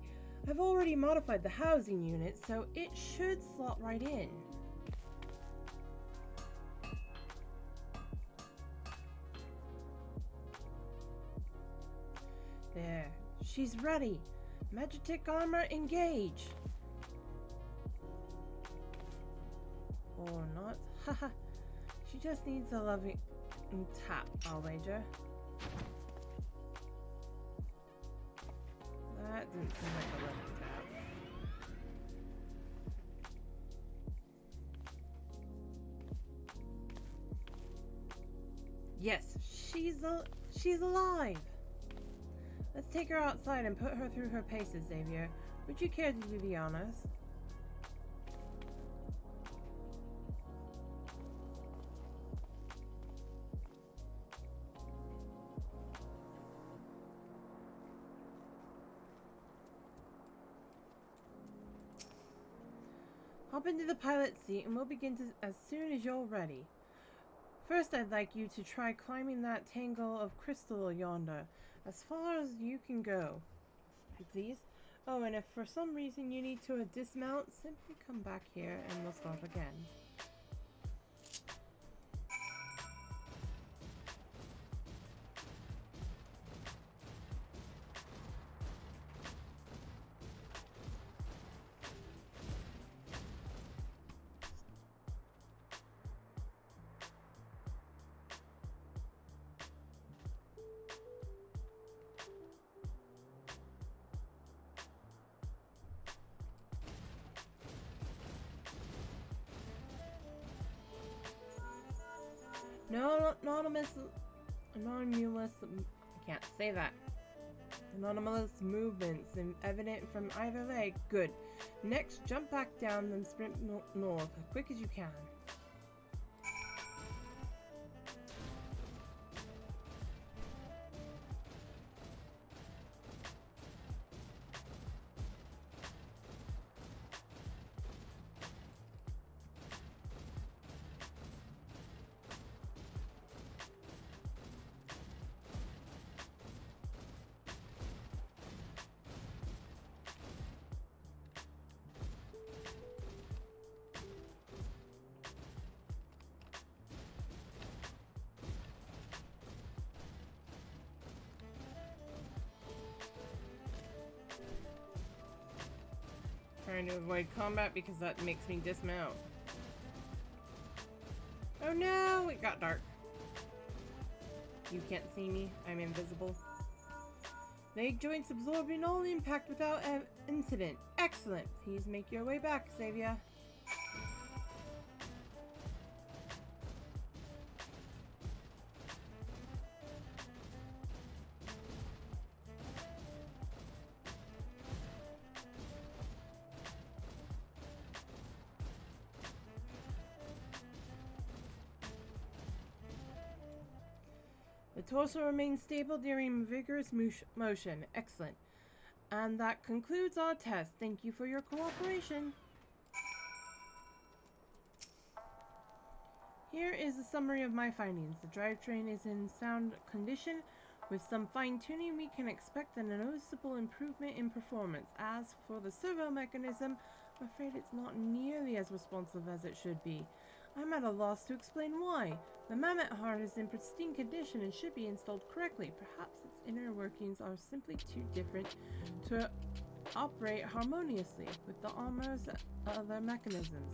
I've already modified the housing unit, so it should slot right in. There. She's ready. Magitek armor, engage! Or not. Haha. She just needs a loving tap, I'll wager. That didn't seem like a loving tap. Yes, she's alive! Let's take her outside and put her through her paces, Xavier. Would you care to do the honors? Hop into the pilot seat and we'll begin as soon as you're ready. First, I'd like you to try climbing that tangle of crystal yonder, as far as you can go. Please? Oh, and if for some reason you need to dismount, simply come back here and we'll start again. No, anonymous, I can't say that. Anomalous movements evident from either leg. Good. Next, jump back down, then sprint north as quick as you can. Trying to avoid combat because that makes me dismount. Oh no, it got dark. You can't see me, I'm invisible. Leg joints absorbing all impact without incident. Excellent. Please make your way back, Xavier. The torso remains stable during vigorous motion. Excellent. And that concludes our test. Thank you for your cooperation. Here is a summary of my findings. The drivetrain is in sound condition. With some fine-tuning, we can expect a noticeable improvement in performance. As for the servo mechanism, I'm afraid it's not nearly as responsive as it should be. I'm at a loss to explain why. The Mammoth heart is in pristine condition and should be installed correctly. Perhaps its inner workings are simply too different to operate harmoniously with the armor's other mechanisms.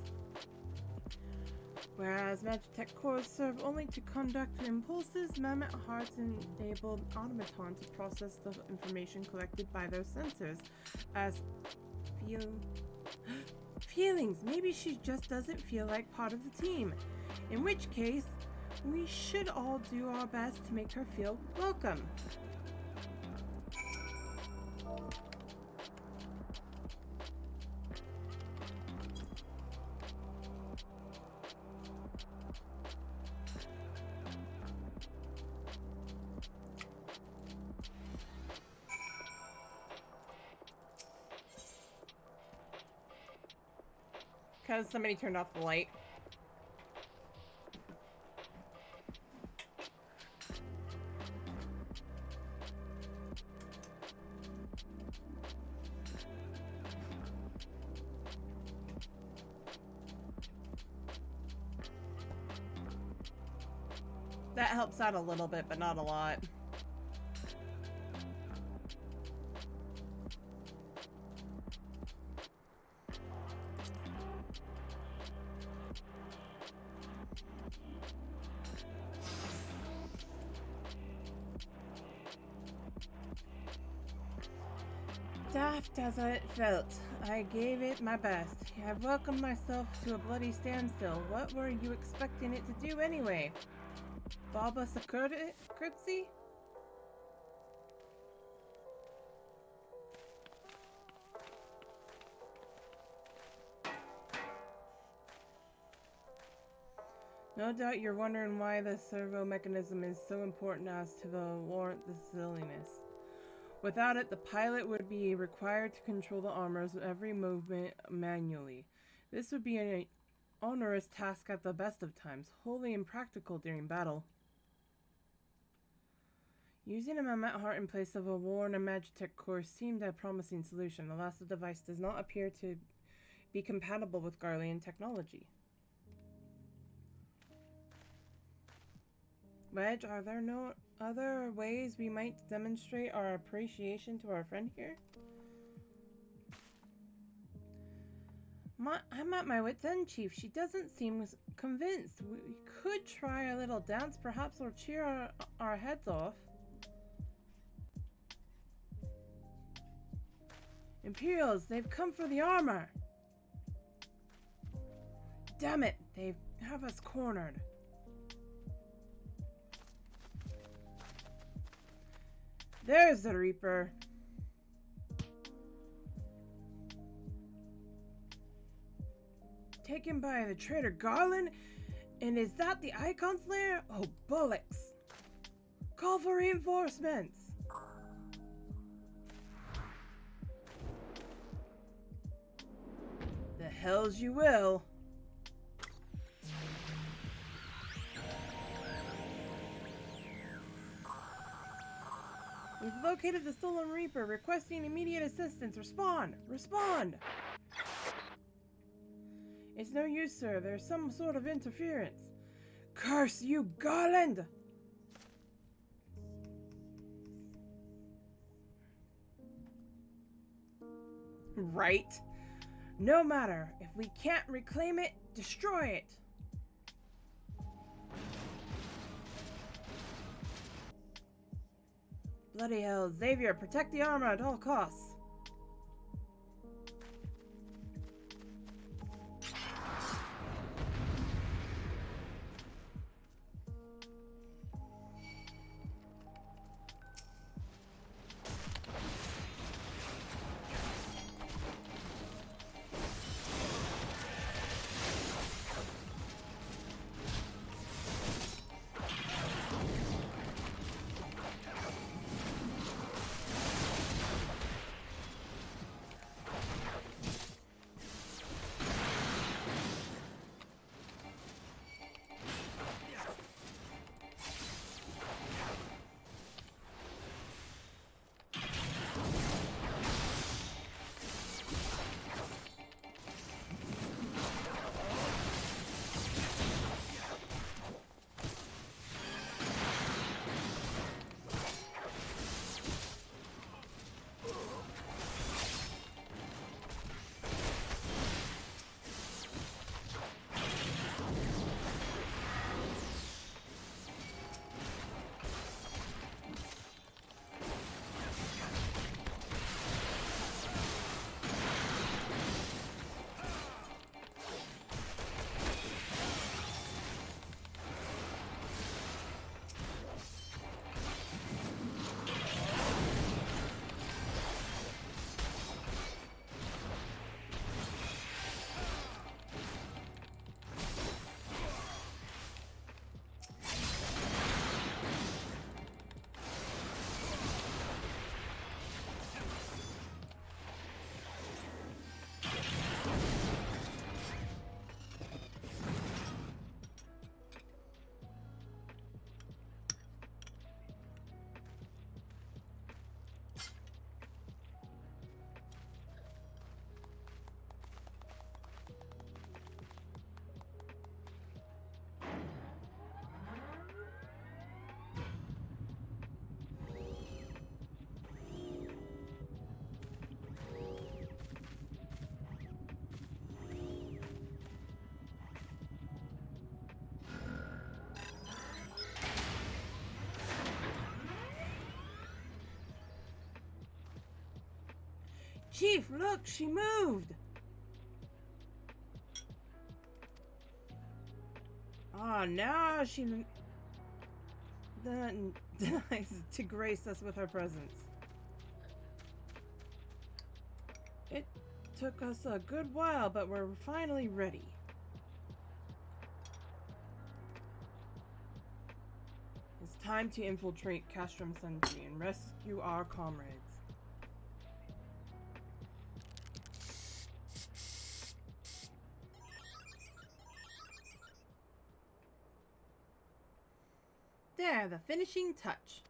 Whereas Magitek cores serve only to conduct impulses, Mammoth hearts enable automaton to process the information collected by those sensors as feelings. Maybe she just doesn't feel like part of the team. In which case, we should all do our best to make her feel welcome. Because somebody turned off the light. That helps out a little bit, but not a lot. Daft as it felt, I gave it my best. I've welcomed myself to a bloody standstill. What were you expecting it to do anyway? Bob us a curtsy? No doubt you're wondering why the servo mechanism is so important as to warrant the silliness. Without it, the pilot would be required to control the armor's every movement manually. This would be an onerous task at the best of times, wholly impractical during battle. Using a Mamet Heart in place of a worn Magitech core seemed a promising solution. Alas, the device does not appear to be compatible with Garlean technology. Wedge, are there no other ways we might demonstrate our appreciation to our friend here? I'm at my wit's end, Chief. She doesn't seem convinced. We could try a little dance. Perhaps we'll cheer our heads off. Imperials, they've come for the armor! Damn it, they have us cornered. There's the Reaper. Taken by the traitor Garland? And is that the Icon's lair? Oh, bullocks. Call for reinforcements. The hells you will. We've located the stolen Reaper, requesting immediate assistance. Respond! Respond! It's no use, sir. There's some sort of interference. Curse you, Garland! Right? No matter. If we can't reclaim it, destroy it. Bloody hell, Xavier, protect the armor at all costs. Chief, look, she moved! Ah, now she denies to grace us with her presence. It took us a good while, but we're finally ready. It's time to infiltrate Castrum Sentry and rescue our comrades. There, the finishing touch.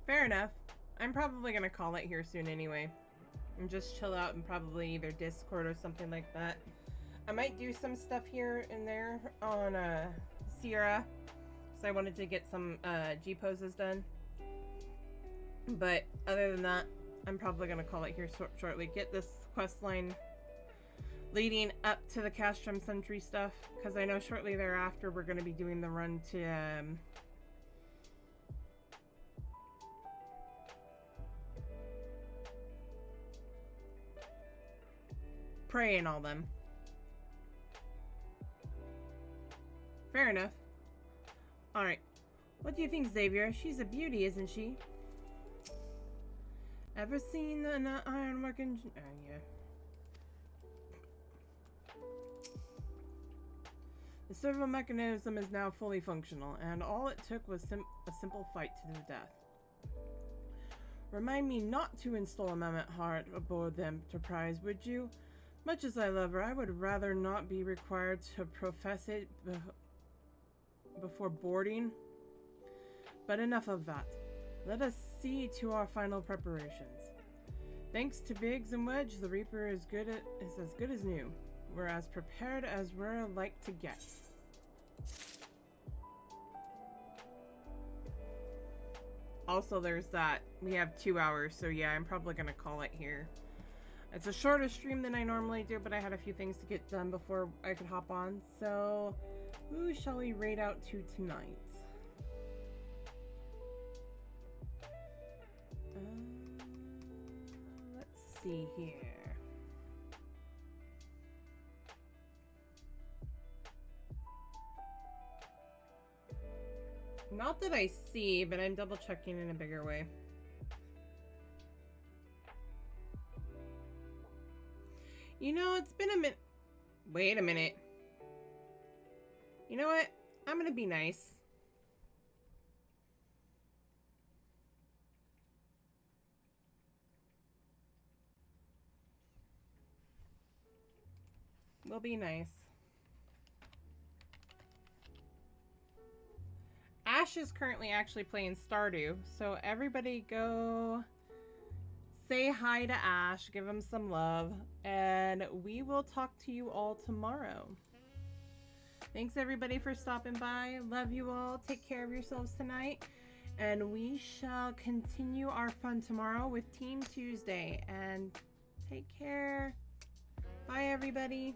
Fair enough. I'm probably gonna call it here soon anyway. And just chill out and probably either Discord or something like that. I might do some stuff here and there on Sierra. So I wanted to get some G poses done. But other than that, I'm probably gonna call it here shortly. Get this quest line leading up to the Castrum Sentry stuff. Because I know shortly thereafter we're gonna be doing the run to Prey and all them. Fair enough. Alright. What do you think, Xavier? She's a beauty, isn't she? Ever seen an ironwork engine? Yeah. The servo mechanism is now fully functional, and all it took was a simple fight to the death. Remind me not to install a mammoth heart aboard the Enterprise, would you? Much as I love her, I would rather not be required to profess it before boarding. But enough of that. Let us see to our final preparations. Thanks to Biggs and Wedge, the Reaper is as good as new. We're as prepared as we're like to get. Also, there's that. We have 2 hours, so yeah, I'm probably gonna call it here. It's a shorter stream than I normally do, but I had a few things to get done before I could hop on. So, who shall we raid out to tonight? Let's see here. Not that I see, but I'm double checking in a bigger way. You know, it's been a minute. Wait a minute. You know what? I'm gonna be nice. We'll be nice. Ash is currently actually playing Stardew, so everybody go say hi to Ash, give him some love, and we will talk to you all tomorrow. Thanks everybody for stopping by. Love you all. Take care of yourselves tonight, and we shall continue our fun tomorrow with Team Tuesday. And take care. Bye everybody.